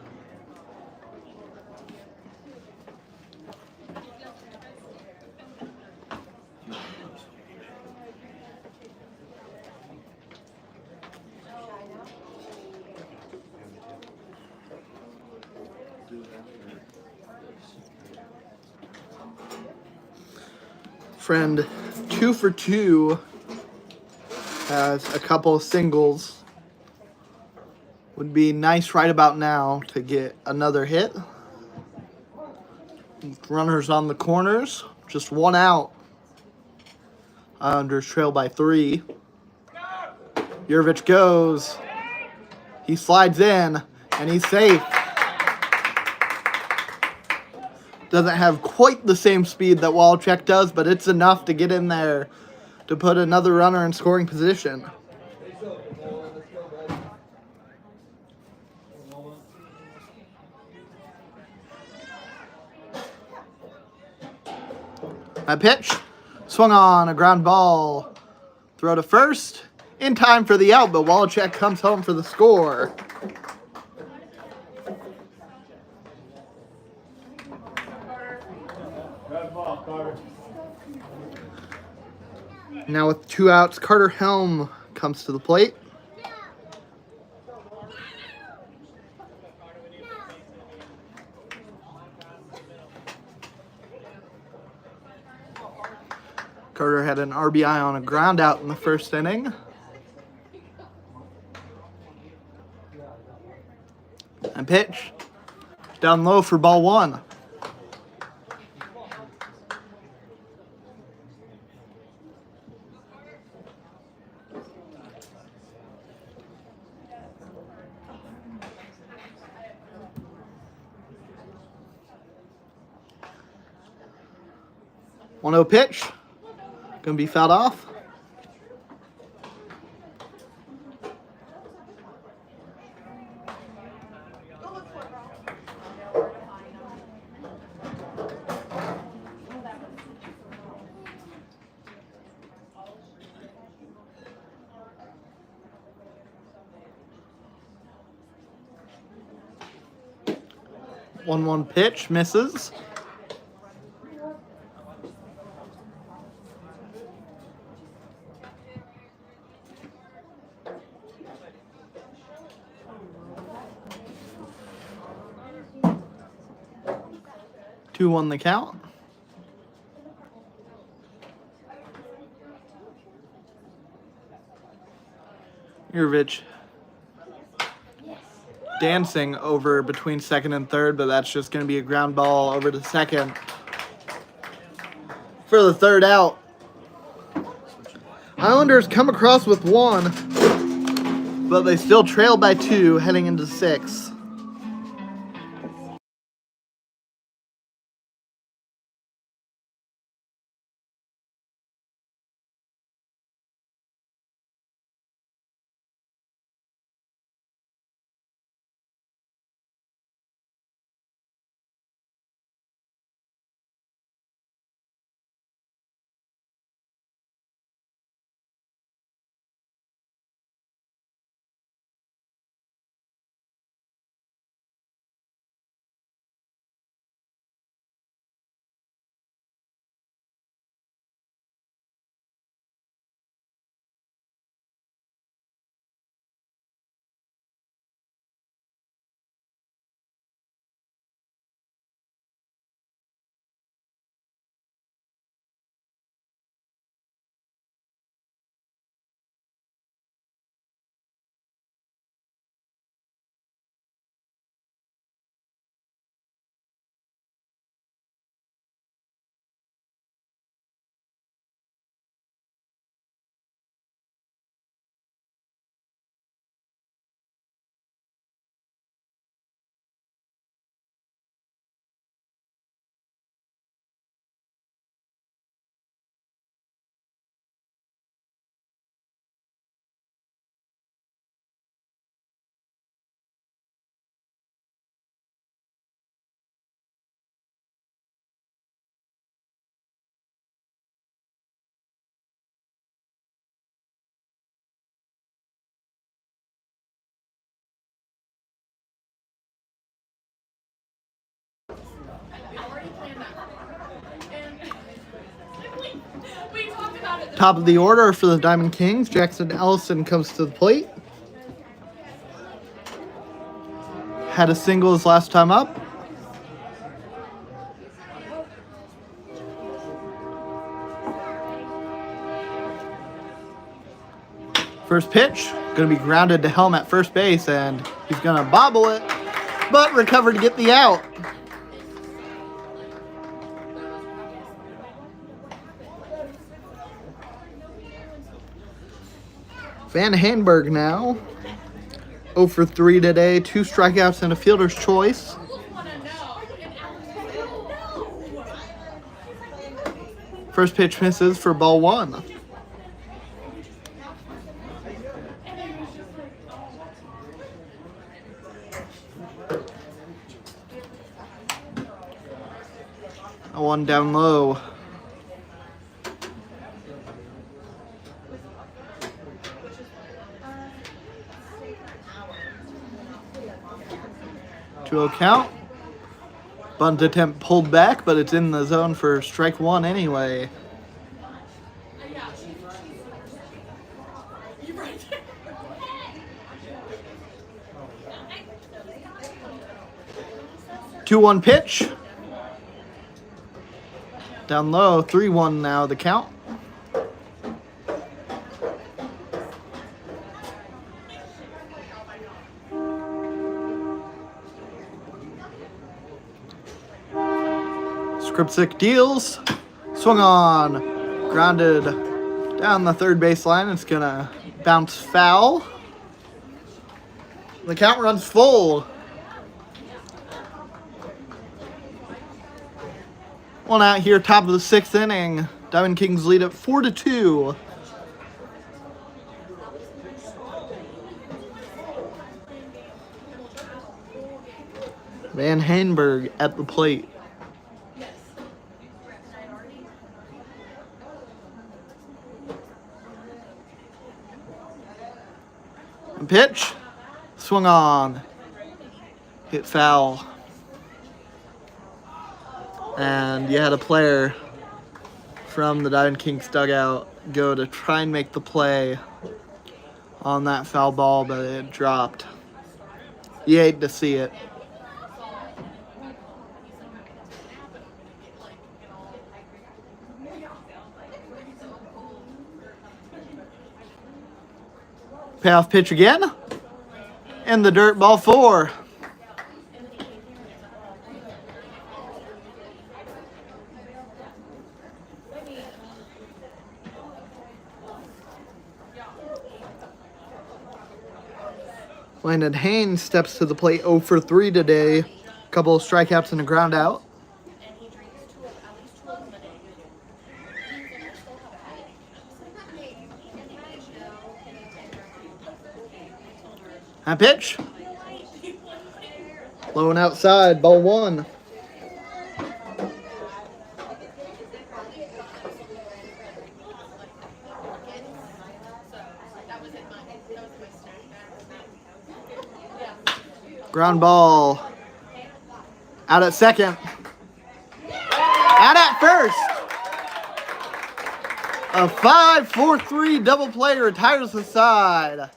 Friend 2 for 2 has a couple of singles. Would be nice right about now to get another hit. Runners on the corners, just 1 out. Islanders trail by 3. Jurovich goes. He slides in, and he's safe. Doesn't have quite the same speed that Walchuk does, but it's enough to get in there to put another runner in scoring position. A pitch, swung on, a ground ball, throw to first, in time for the out, but Walchuk comes home for the score. Now with 2 outs, Carter Helm comes to the plate. Carter had an RBI on a ground out in the first inning. And pitch, down low for ball 1. One 0 pitch, gonna be fouled off. One pitch, misses. Two on the count. Jurovich dancing over between second and third, but that's just going to be a ground ball over to second for the third out. Islanders come across with 1, but they still trail by 2 heading into 6. Top of the order for the Diamond Kings, Jackson Ellison comes to the plate. Had a single his last time up. First pitch, going to be grounded to Helm at first base, and he's going to bobble it, but recover to get the out. Van Hanberg now. 0 for 3 today, 2 strikeouts and a fielder's choice. First pitch misses for ball 1. A 1 down low. To a count. Bunt attempt pulled back, but it's in the zone for strike 1 anyway. Two 1 pitch. Down low, 3-1 now the count. Skripczyk deals. Swung on. Grounded down the third baseline. It's going to bounce foul. The count runs full. One out here, top of the 6th inning. Diamond Kings lead it 4-2. Van Hanberg at the plate. And pitch. Swung on. Hit foul. And you had a player from the Diamond Kings dugout go to try and make the play on that foul ball, but it dropped. You hate to see it. Payoff pitch again. And the dirt, ball 4. Landon Haynes steps to the plate 0 for 3 today. A couple of strikeouts and a ground out. High pitch. Low and outside, ball 1. Ground ball. Out at second. Out at first. A 5-4-3 double play retires the side.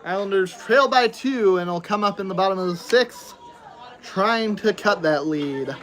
Islanders trail by 2 and will come up in the bottom of the 6th, trying to cut that lead.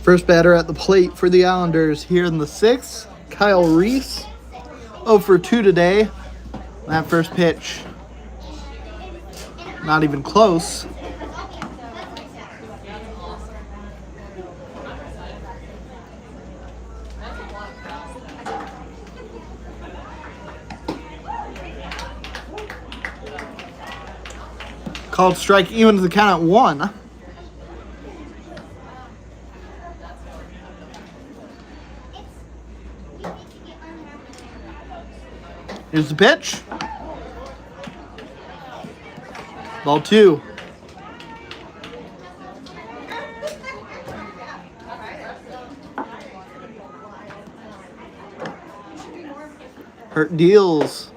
First batter at the plate for the Islanders here in the 6th, Kyle Reese. 0 for 2 today. That first pitch, not even close. Called strike, evens the count at 1. Here's the pitch. Ball 2. Hurt deals.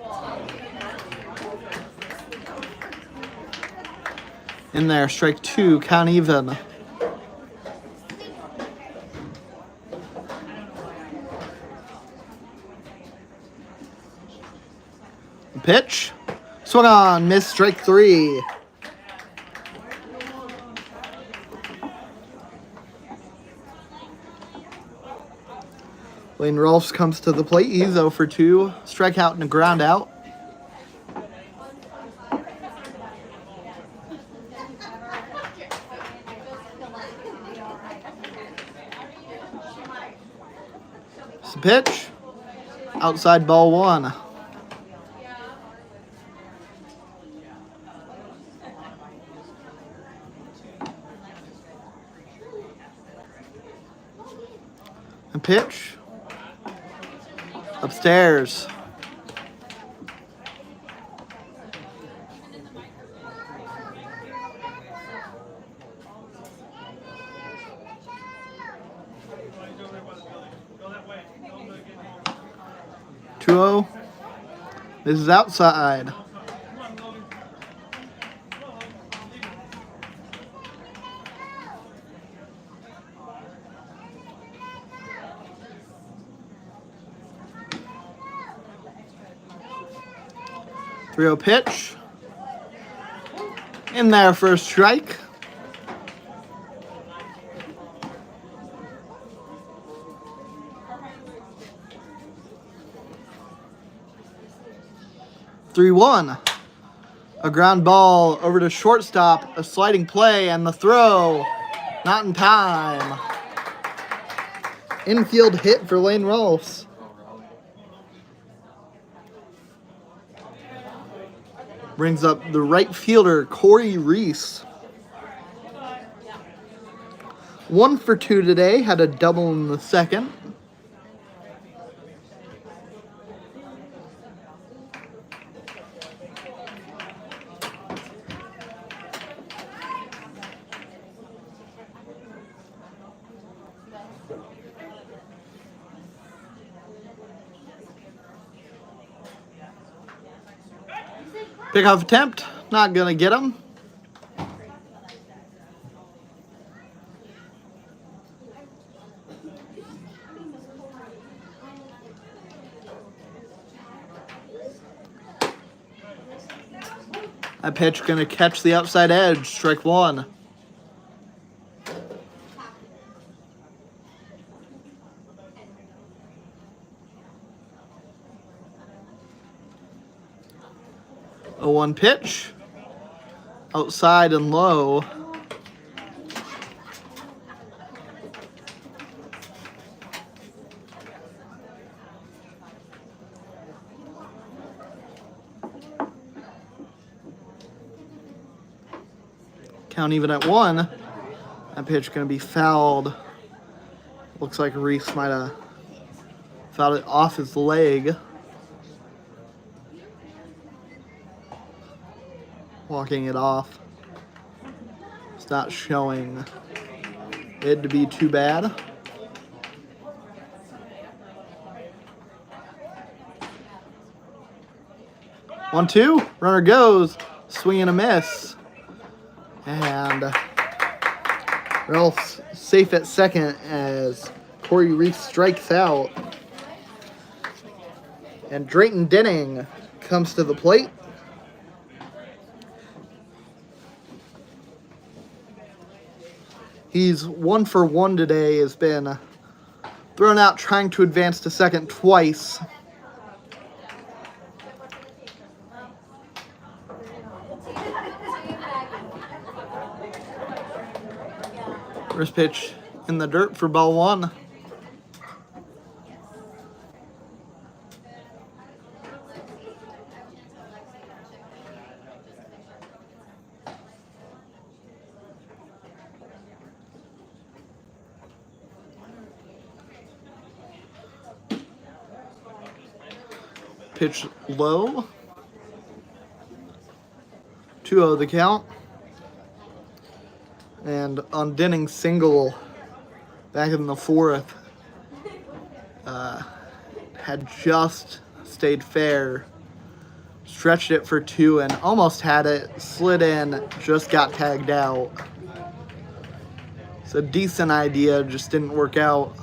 In there, strike 2, count even. Pitch. Swung on, missed, strike 3. Lane Rolfs comes to the plate. He's 0 for 2. Strikeout and a ground out. It's a pitch. Outside, ball 1. A pitch. Upstairs. Two 0. This is outside. Three-0 pitch. In there for a strike. Three 1. A ground ball over to shortstop, a sliding play, and the throw. Not in time. Infield hit for Lane Rolfs. Brings up the right fielder, Corey Reese. 1 for 2 today, had a double in the 2nd. Pickoff attempt, not gonna get him. That pitch gonna catch the outside edge, strike 1. A 1 pitch, outside and low. Count even at 1. That pitch going to be fouled. Looks like Reese might have fouled it off his leg. Walking it off. It's not showing it to be too bad. 1-2. Runner goes. Swing and a miss. And Ralph's safe at second as Corey Reese strikes out. And Drayton Denning comes to the plate. He's 1 for 1 today, has been thrown out trying to advance to second twice. First pitch in the dirt for ball 1. Pitch low. 2-0 the count. And on Denning's single back in the 4th, had just stayed fair. Stretched it for 2 and almost had it. Slid in, just got tagged out. It's a decent idea, just didn't work out.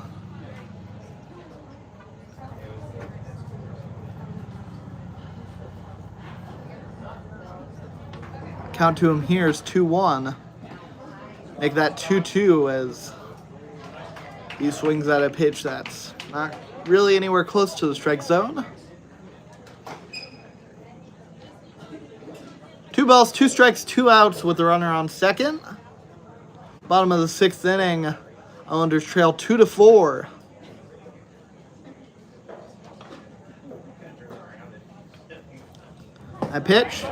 Count to him here is 2-1. Make that 2-2 as he swings at a pitch that's not really anywhere close to the strike zone. 2 balls, 2 strikes, 2 outs with the runner on second. Bottom of the 6th inning, Islanders trail 2-4. A pitch,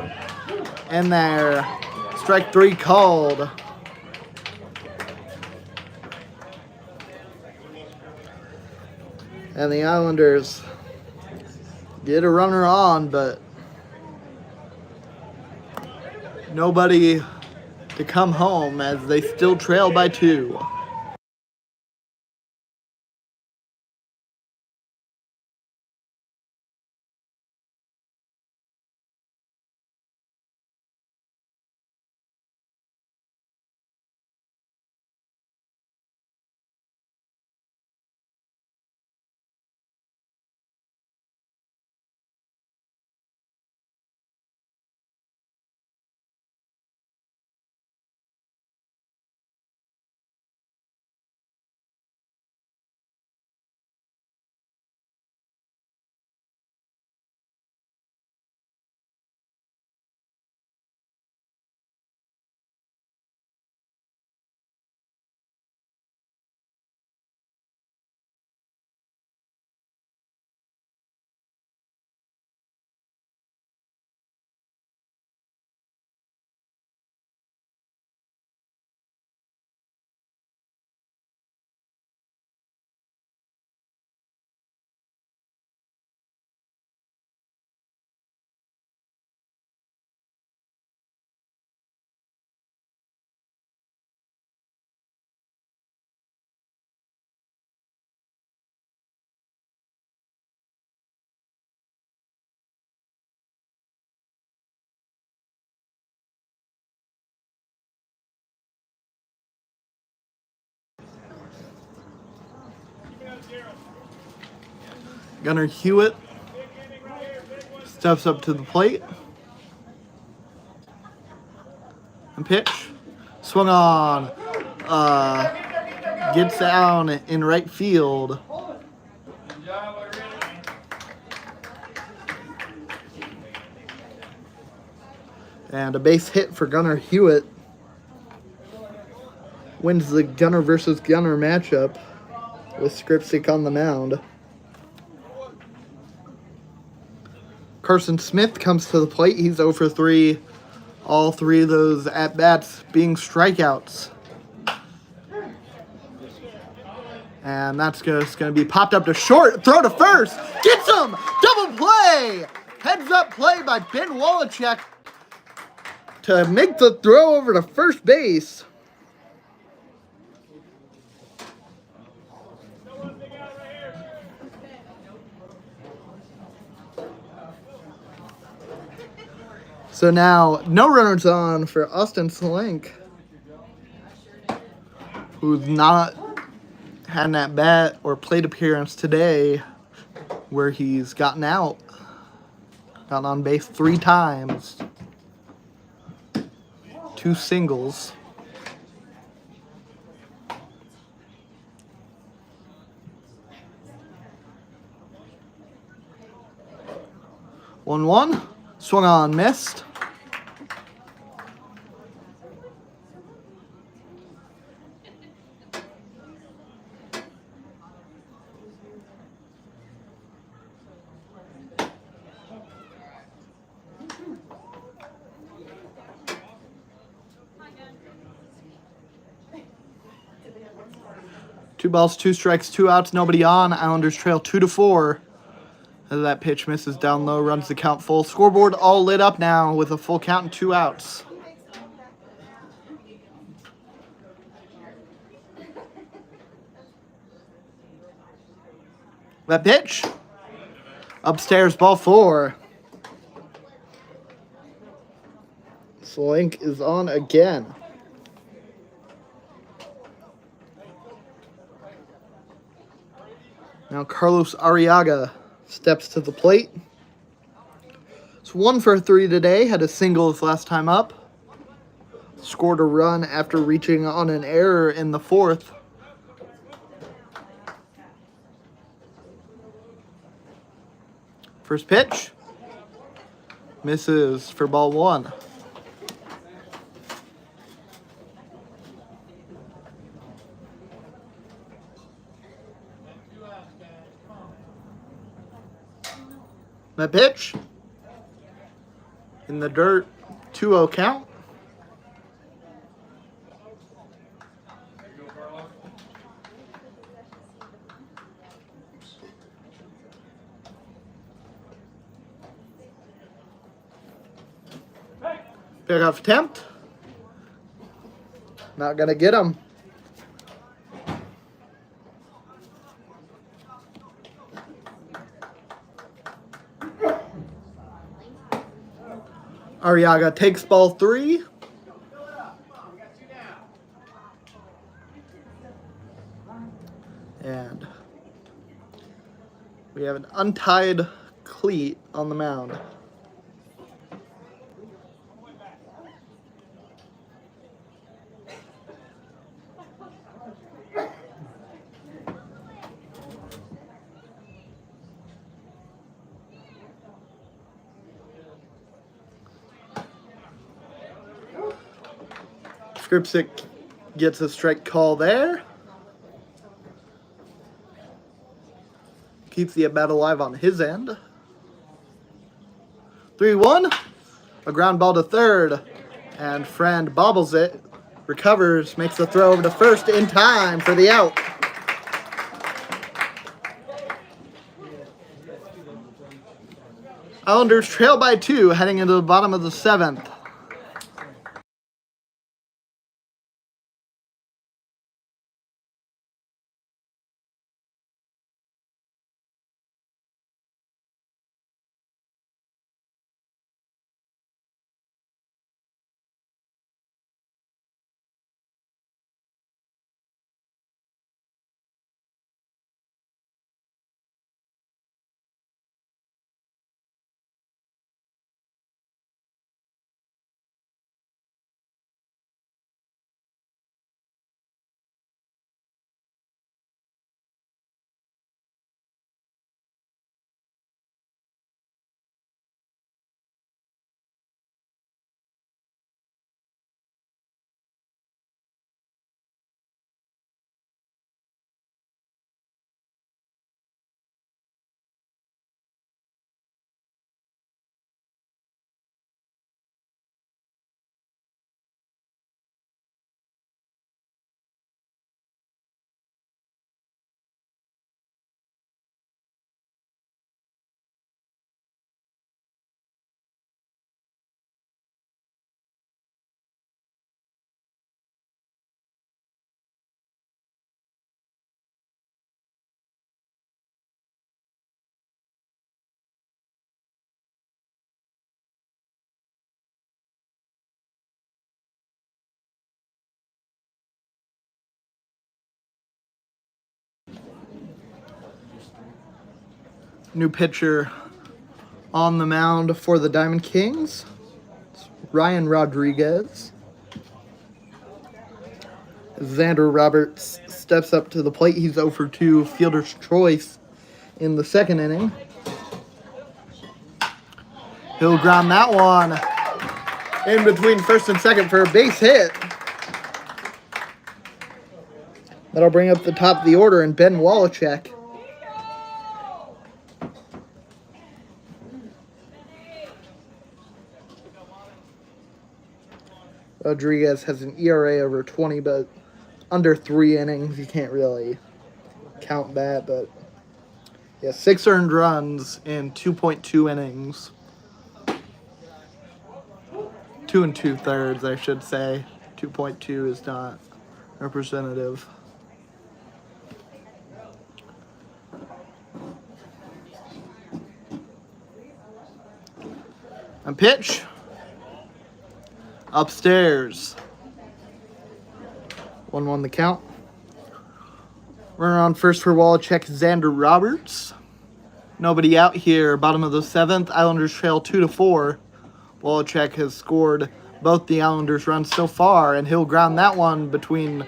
and there, strike 3 called. And the Islanders get a runner on, but nobody to come home as they still trail by 2. Gunnar Hewitt steps up to the plate. And pitch. Swung on. Gets down in right field. And a base hit for Gunnar Hewitt. Wins the Gunnar versus Gunnar matchup with Skripsik on the mound. Carson Smith comes to the plate. He's 0 for 3. All 3 of those at-bats being strikeouts. And that's just going to be popped up to short. Throw to first. Gets him! Double play! Heads up play by Ben Wolochek to make the throw over to first base. So now, no runners on for Austin Slink, who's not had an at-bat or plate appearance today where he's gotten out. Gotten on base 3 times. 2 singles. 1-1. Swung on, missed. Two balls, 2 strikes, 2 outs, nobody on. Islanders trail 2-4. As that pitch misses down low, runs the count full. Scoreboard all lit up now with a full count and 2 outs. That pitch. Upstairs, ball 4. Slink is on again. Now Carlos Arriaga steps to the plate. It's 1 for 3 today. Had a single his last time up. Scored a run after reaching on an error in the 4th. First pitch. Misses for ball 1. That pitch. In the dirt. 2-0 count. Pickoff attempt. Not going to get him. Arriaga takes ball 3. And we have an untied cleat on the mound. Skripsic gets a strike call there. Keeps the at-bat alive on his end. 3-1. A ground ball to third. And Friend bobbles it. Recovers. Makes the throw over to first in time for the out. Islanders trail by 2 heading into the bottom of the 7th. New pitcher on the mound for the Diamond Kings. It's Ryan Rodriguez. Xander Roberts steps up to the plate. He's 0 for 2, fielder's choice in the 2nd inning. He'll ground that one in between first and second for a base hit. That'll bring up the top of the order and Ben Wallachek. Rodriguez has an ERA over 20, but under 3 innings. You can't really count that, but yeah, 6 earned runs in 2.2 innings. 2 2/3, I should say. 2.2 is not representative. And pitch. Upstairs. 1-1 the count. Runner on first for Wallachek, Xander Roberts. Nobody out here. Bottom of the 7th. Islanders trail 2-4. Wallachek has scored both the Islanders' runs so far, and he'll ground that one between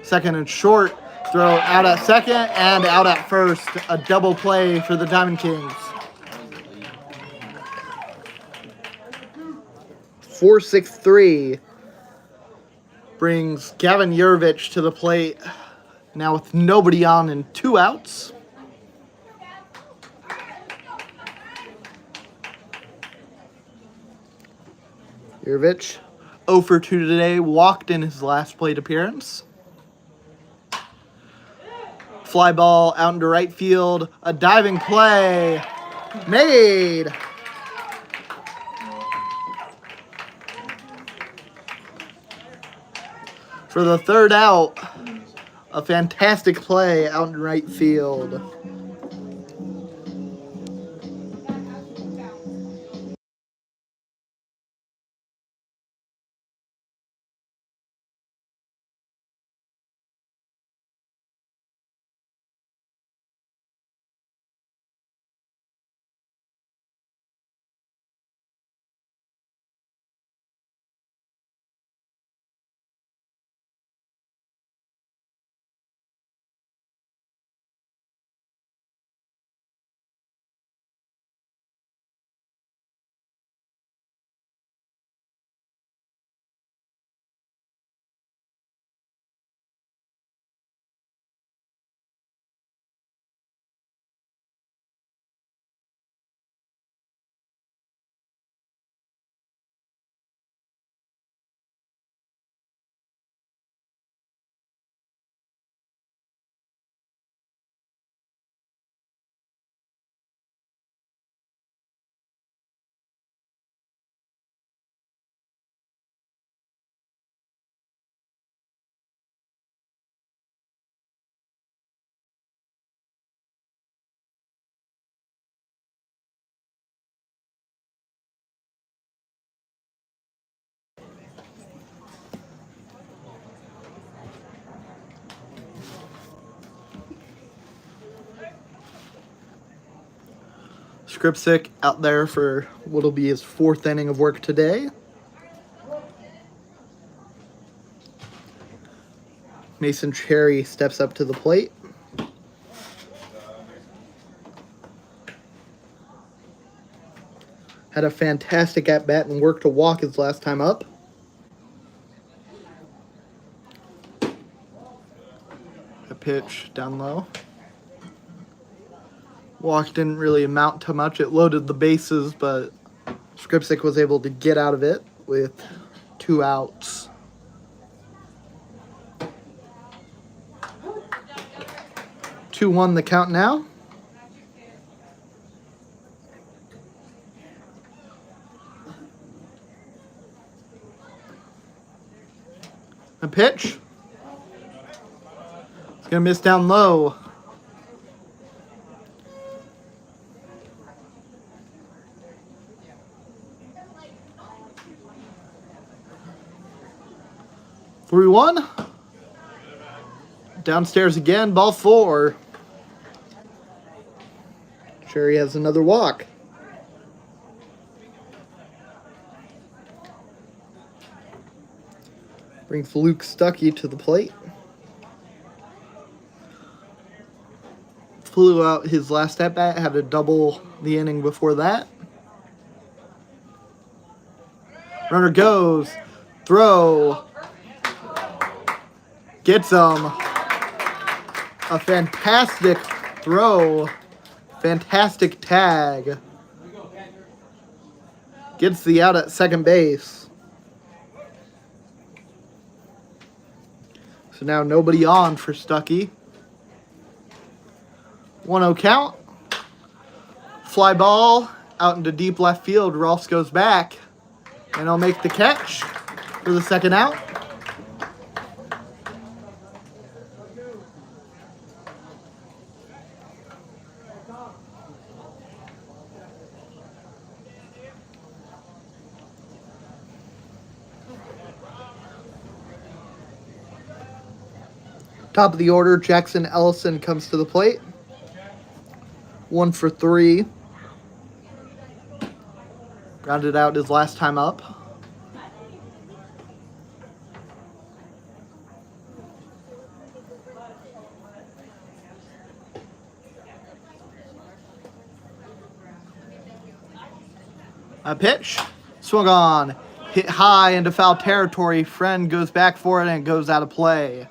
second and short. Throw out at second and out at first. A double play for the Diamond Kings. 4-6-3 brings Gavin Yurvich to the plate now with nobody on and 2 outs. Yurvich 0 for 2 today, walked in his last plate appearance. Fly ball out into right field, a diving play made. For the 3rd out, a fantastic play out in right field. Skripsic out there for what'll be his 4th inning of work today. Mason Cherry steps up to the plate. Had a fantastic at-bat and worked to walk his last time up. A pitch down low. Walk didn't really amount to much. It loaded the bases, but Skripsic was able to get out of it with 2 outs. Two 2-1 the count now. A pitch. It's going to miss down low. 3-1. Downstairs again, ball 4. Cherry has another walk. Brings Luke Stuckey to the plate. Flew out his last at-bat, had a double the inning before that. Runner goes. Throw. Gets him. A fantastic throw. Fantastic tag. Gets the out at second base. So now nobody on for Stuckey. 1-0 count. Fly ball out into deep left field. Rolfs goes back. And he'll make the catch for the second out. Top of the order, Jackson Ellison comes to the plate. 1 for 3. Grounded out his last time up. A pitch. Swung on. Hit high into foul territory. Friend goes back for it and it goes out of play.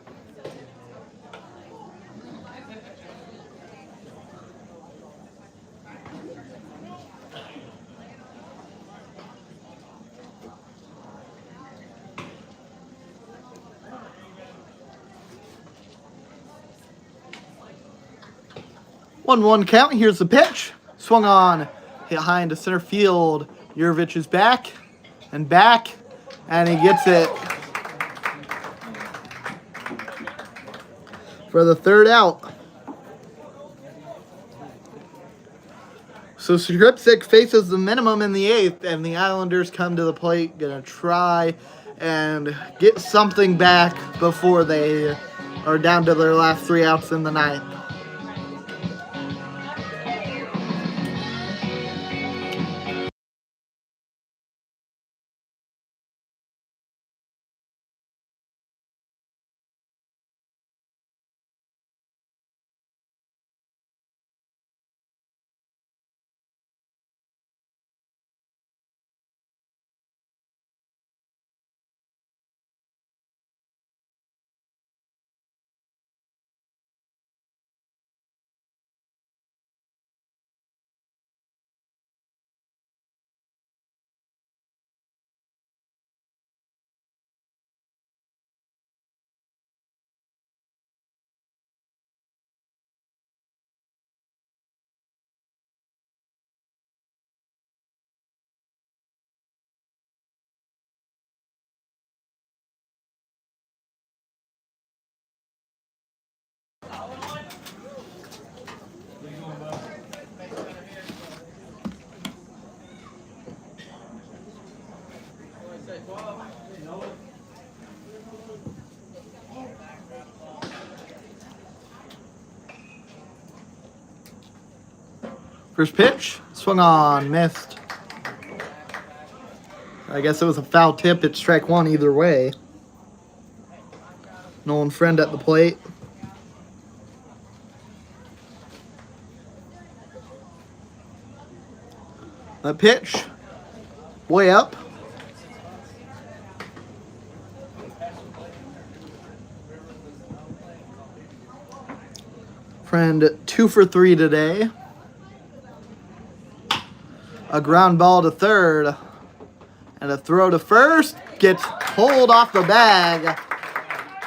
One count. Here's the pitch. Swung on. Hit high into center field. Jurevich is back. And he gets it for the third out. So Skripsik faces the minimum in the 8th, and the Islanders come to the plate, gonna try and get something back before they are down to their last 3 outs in the 9th. First pitch, swung on, missed. I guess it was a foul tip. It's strike 1 either way. Nolan Friend at the plate. A pitch, way up. Friend 2 for 3 today. A ground ball to third. And a throw to first. Gets pulled off the bag.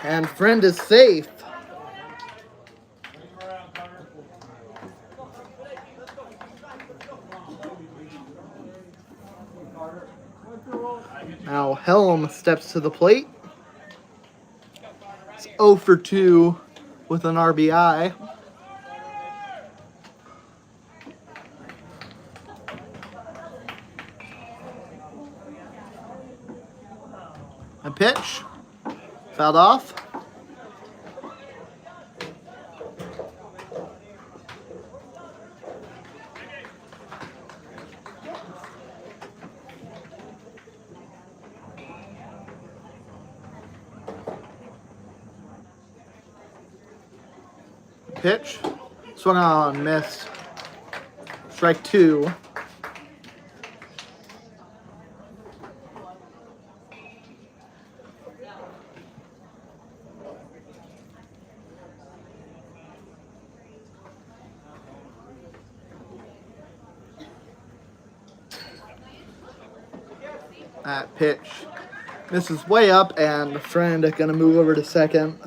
And Friend is safe. Now Helm steps to the plate. It's 0 for 2 with an RBI. A pitch, fouled off. Pitch, swung on, missed. Strike 2. That pitch misses way up, and Friend gonna move over to second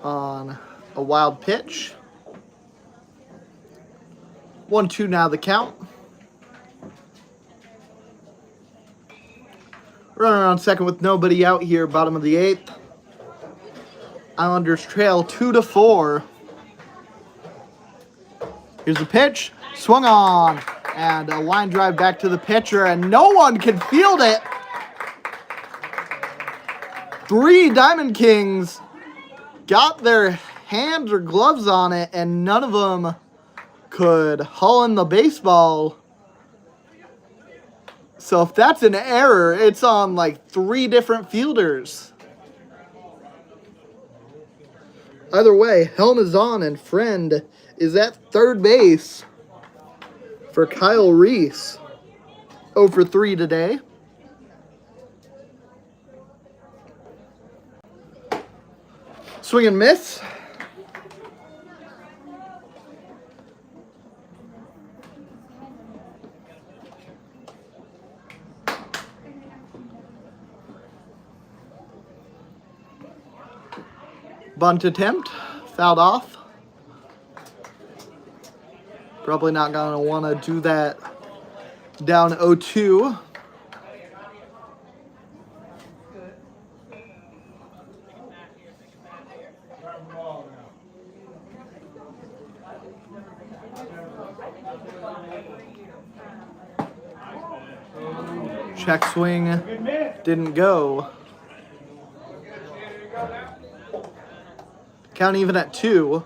on a wild pitch. 1-2 now the count. Runner on second with nobody out here, bottom of the 8th. Islanders trail 2-4. Here's the pitch, swung on, and a line drive back to the pitcher, and no one can field it. 3 Diamond Kings got their hands or gloves on it, and none of them could haul in the baseball. So if that's an error, it's on like 3 different fielders. Either way, helm is on, and Friend is at third base for Kyle Reese. 0 for 3 today. Swing and miss. Bunt attempt, fouled off. Probably not going to want to do that down 0-2. Check swing didn't go. Count even at 2.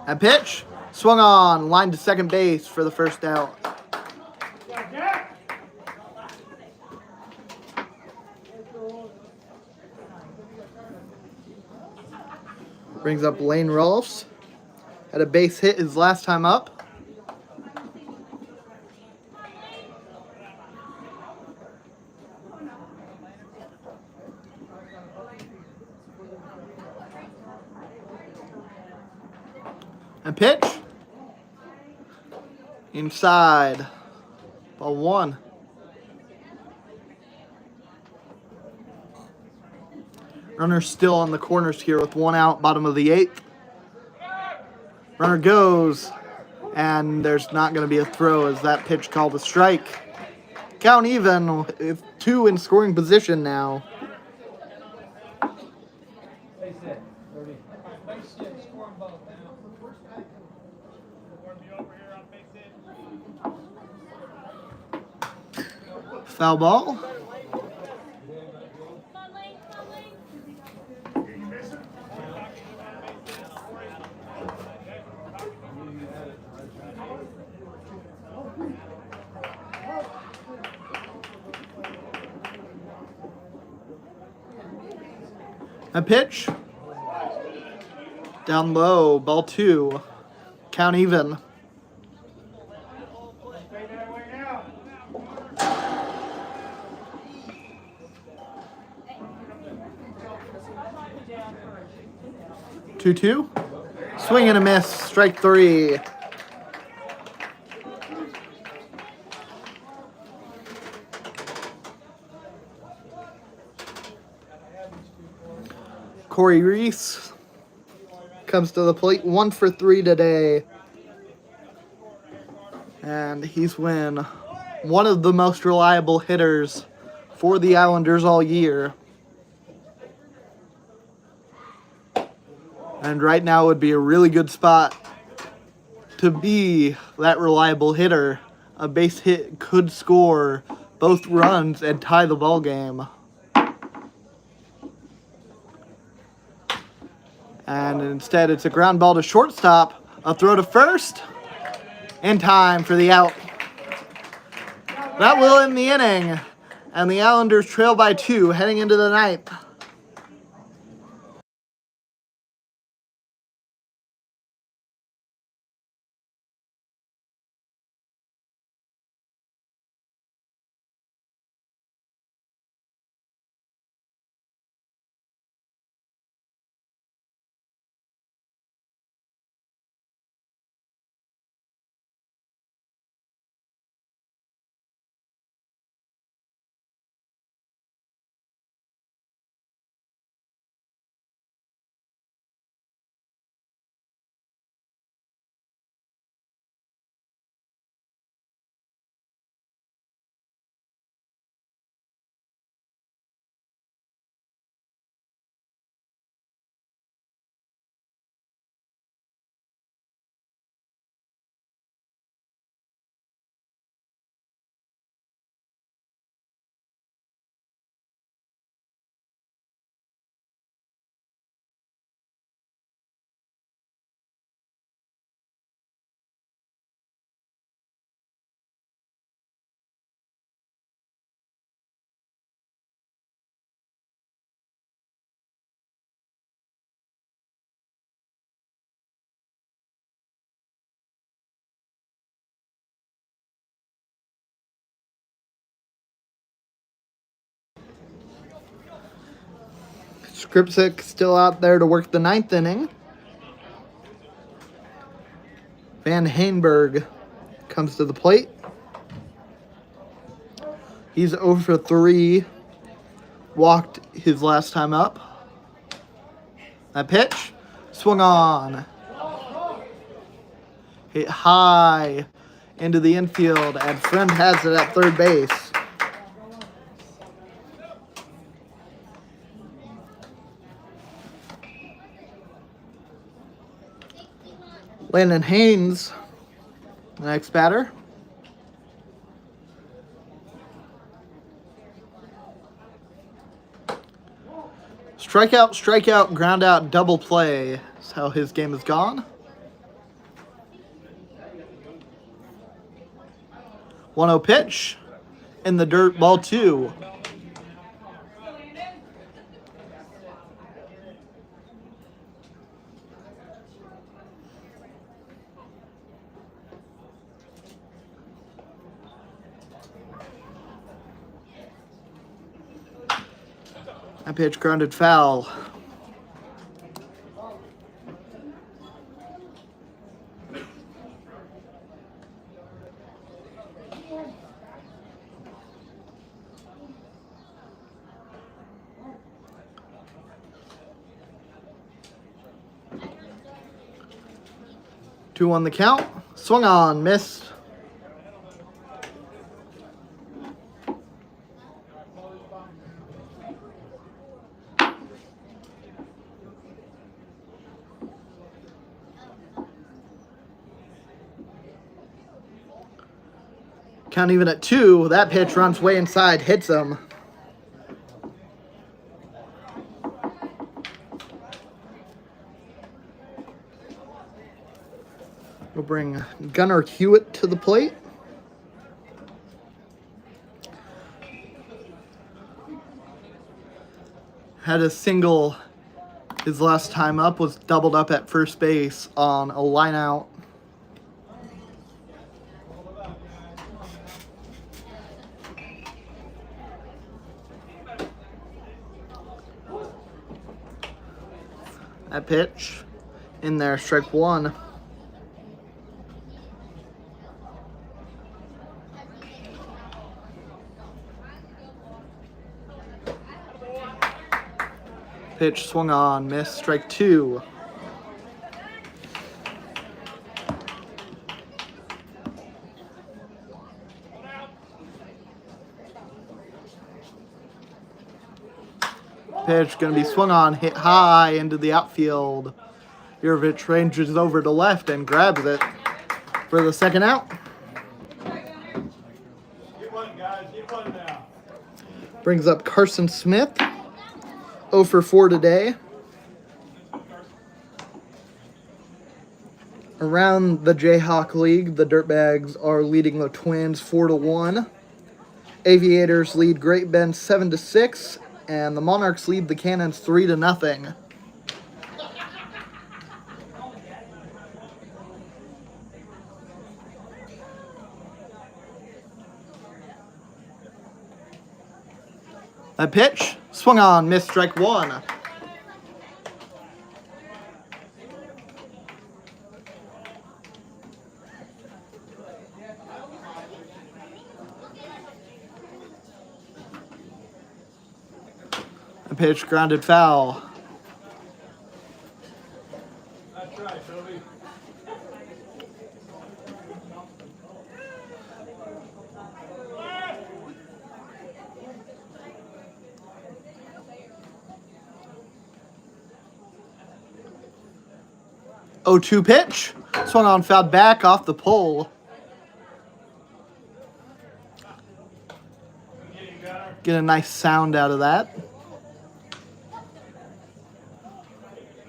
That pitch, swung on, line to second base for the first out. Brings up Lane Rolfs. Had a base hit his last time up. And pitch. Inside. Ball 1. Runner still on the corners here with 1 out, bottom of the 8th. Runner goes, and there's not going to be a throw as that pitch called a strike. Count even with 2 in scoring position now. Foul ball. A pitch. Down low, ball 2. Count even. Two. Swing and a miss. Strike 3. Corey Reese comes to the plate. 1 for 3 today. And he's been one of the most reliable hitters for the Islanders all year. And right now would be a really good spot to be that reliable hitter. A base hit could score both runs and tie the ball game. And instead it's a ground ball to shortstop, a throw to first, in time for the out. That will end the inning, and the Islanders trail by 2 heading into the 9th. Skripsic still out there to work the 9th inning. Van Hainberg comes to the plate. He's 0 for 3. Walked his last time up. That pitch. Swung on. Hit high into the infield, and Friend has it at third base. Landon Haynes, the next batter. Strikeout, strikeout, ground out, double play is how his game has gone. 1-0 pitch in the dirt, ball 2. That pitch grounded foul. Two on the count. Swung on, missed. Count even at 2. That pitch runs way inside, hits him. We'll bring Gunnar Hewitt to the plate. Had a single his last time up, was doubled up at first base on a line out. That pitch in there, strike 1. Pitch swung on, missed, strike 2. Pitch going to be swung on, hit high into the outfield. Jurovich ranges over to left and grabs it for the second out. Get one, guys. Get one now. Brings up Carson Smith. 0 for 4 today. Around the Jayhawk League, the Dirtbags are leading the Twins 4-1. Aviators lead Great Bend 7-6, and the Monarchs lead the Cannons 3-0. That pitch swung on, missed, strike 1. The pitch grounded foul. That's right, Toby. Oh, 2 pitch. Swung on, fouled back off the pole. Get a nice sound out of that.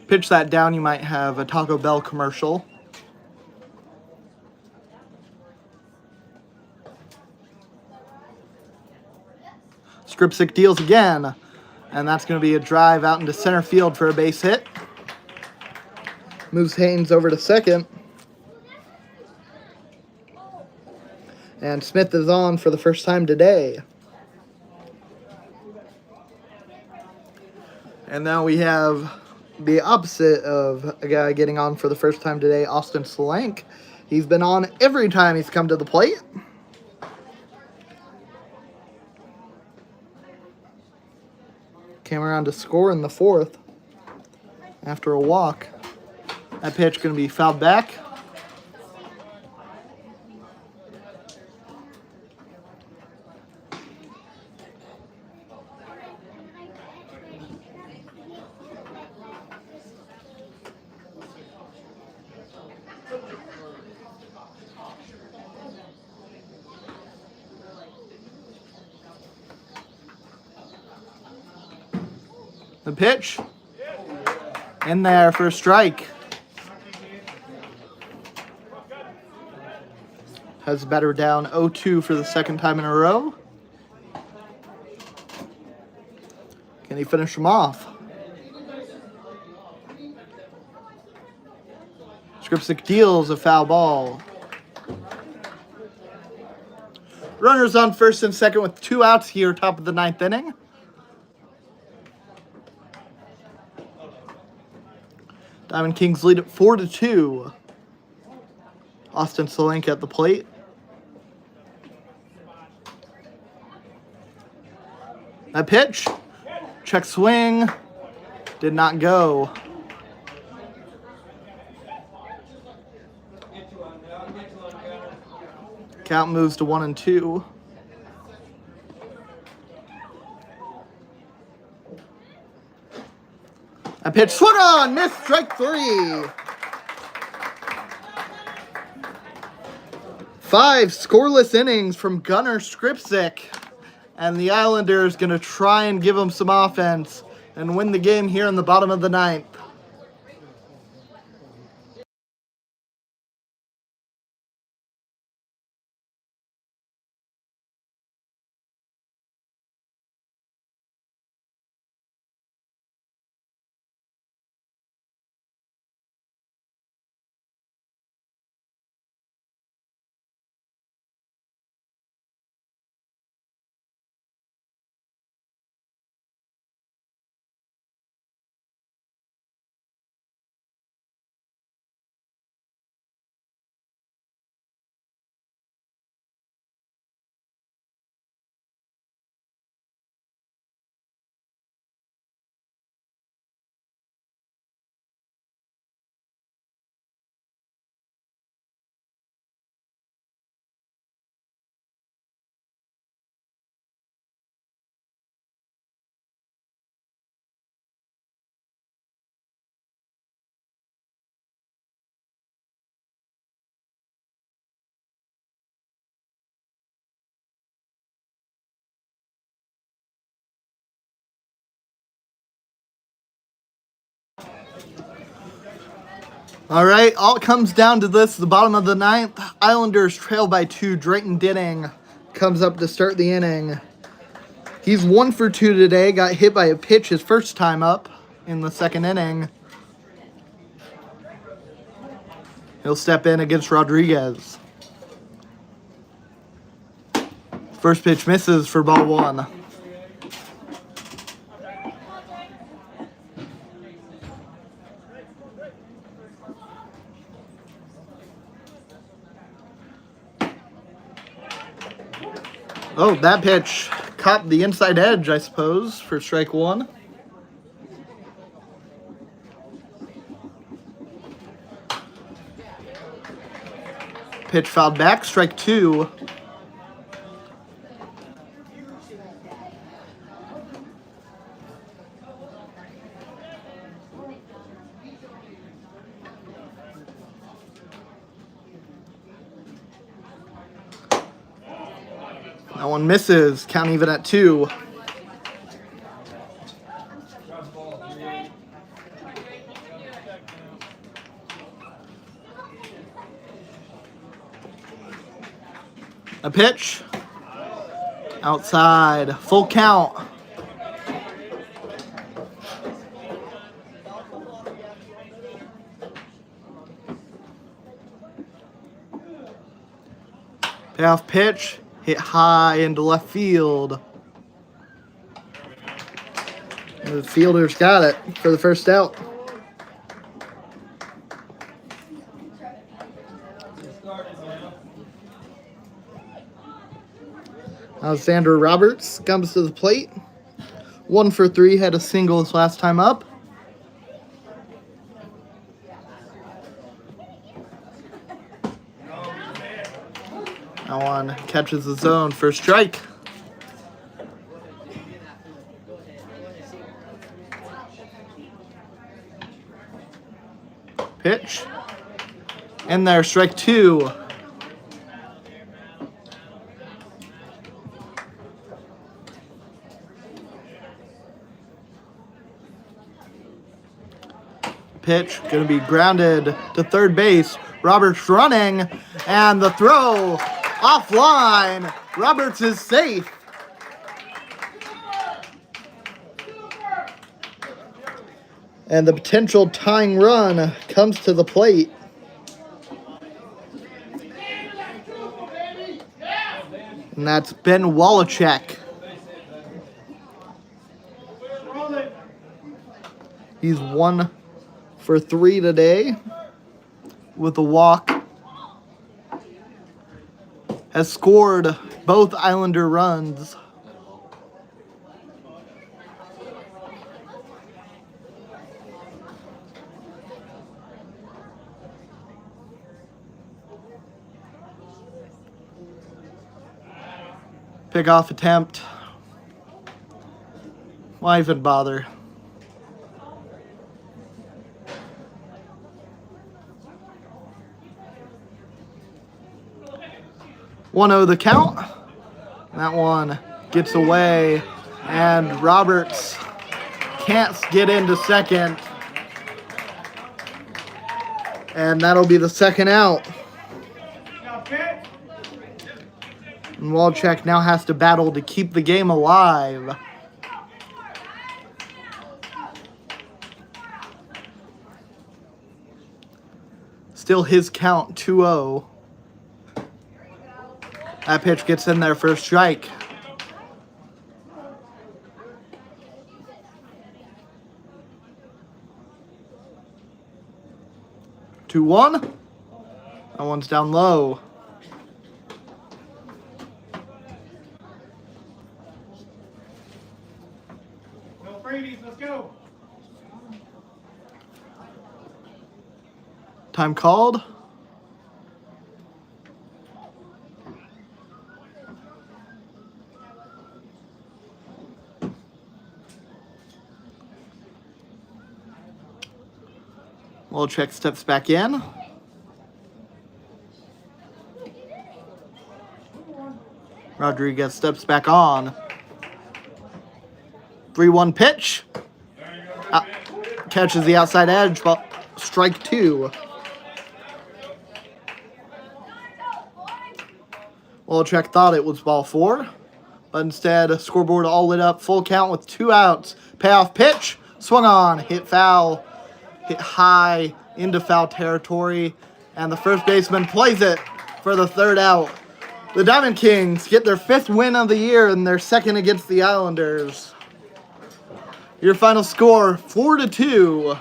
Pitch that down, you might have a Taco Bell commercial. Skripsic deals again, and that's going to be a drive out into center field for a base hit. Moves Haynes over to second. And Smith is on for the first time today. And now we have the opposite of a guy getting on for the first time today, Austin Solank. He's been on every time he's come to the plate. Came around to score in the fourth after a walk. That pitch going to be fouled back. The pitch in there for a strike. Has better down 0-2 for the second time in a row. Can he finish him off? Skripsic deals a foul ball. Runners on first and second with 2 outs here, top of the 9th inning. Diamond Kings lead at 4-2. Austin Solank at the plate. That pitch, check swing, did not go. Count moves to 1-2. That pitch swung on, missed, strike 3. 5 scoreless innings from Gunnar Skripsic. And the Islanders going to try and give him some offense and win the game here in the bottom of the 9th. All right, all it comes down to this, the bottom of the 9th. Islanders trail by 2. Drayton Dinning comes up to start the inning. He's 1 for 2 today, got hit by a pitch his first time up in the second inning. He'll step in against Rodriguez. First pitch misses for ball 1. Oh, that pitch caught the inside edge, I suppose, for strike 1. Pitch fouled back, strike 2. That one misses, count even at 2. A pitch. Outside. Full count. Payoff pitch. Hit high into left field. The fielders got it for the first out. Alexander Roberts comes to the plate. 1 for 3, had a single his last time up. That one catches the zone for a strike. Pitch. In there, strike 2. Pitch going to be grounded to third base. Roberts running, and the throw offline. Roberts is safe. And the potential tying run comes to the plate. And that's Ben Wallachek. He's 1 for 3 today with a walk. Has scored both Islander runs. Pickoff attempt. Why even bother? (1-0) the count. That one gets away, and Roberts can't get into second. And that'll be the second out. And Wallachek now has to battle to keep the game alive. Still his count, 2-0. That pitch gets in there for a strike. Two one. That one's down low. Go Brady's, let's go. Time called. Wallachek steps back in. Rodriguez steps back on. 3-1 pitch. Catches the outside edge, but strike 2. Wallachek thought it was ball 4, but instead, scoreboard all lit up, full count with 2 outs. Payoff pitch, swung on, hit foul. Hit high into foul territory, and the first baseman plays it for the third out. The Diamond Kings get their 5th win of the year and their 2nd against the Islanders. Your final score, 4-2.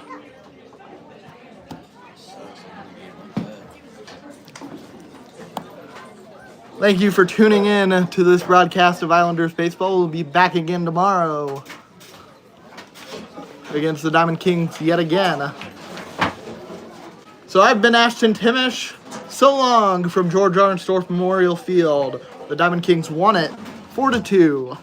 Thank you for tuning in to this broadcast of Islanders baseball. We'll be back again tomorrow against the Diamond Kings yet again. So I've been Ashton Timish. So long from George Arnsdorf Memorial Field. The Diamond Kings won it 4-2.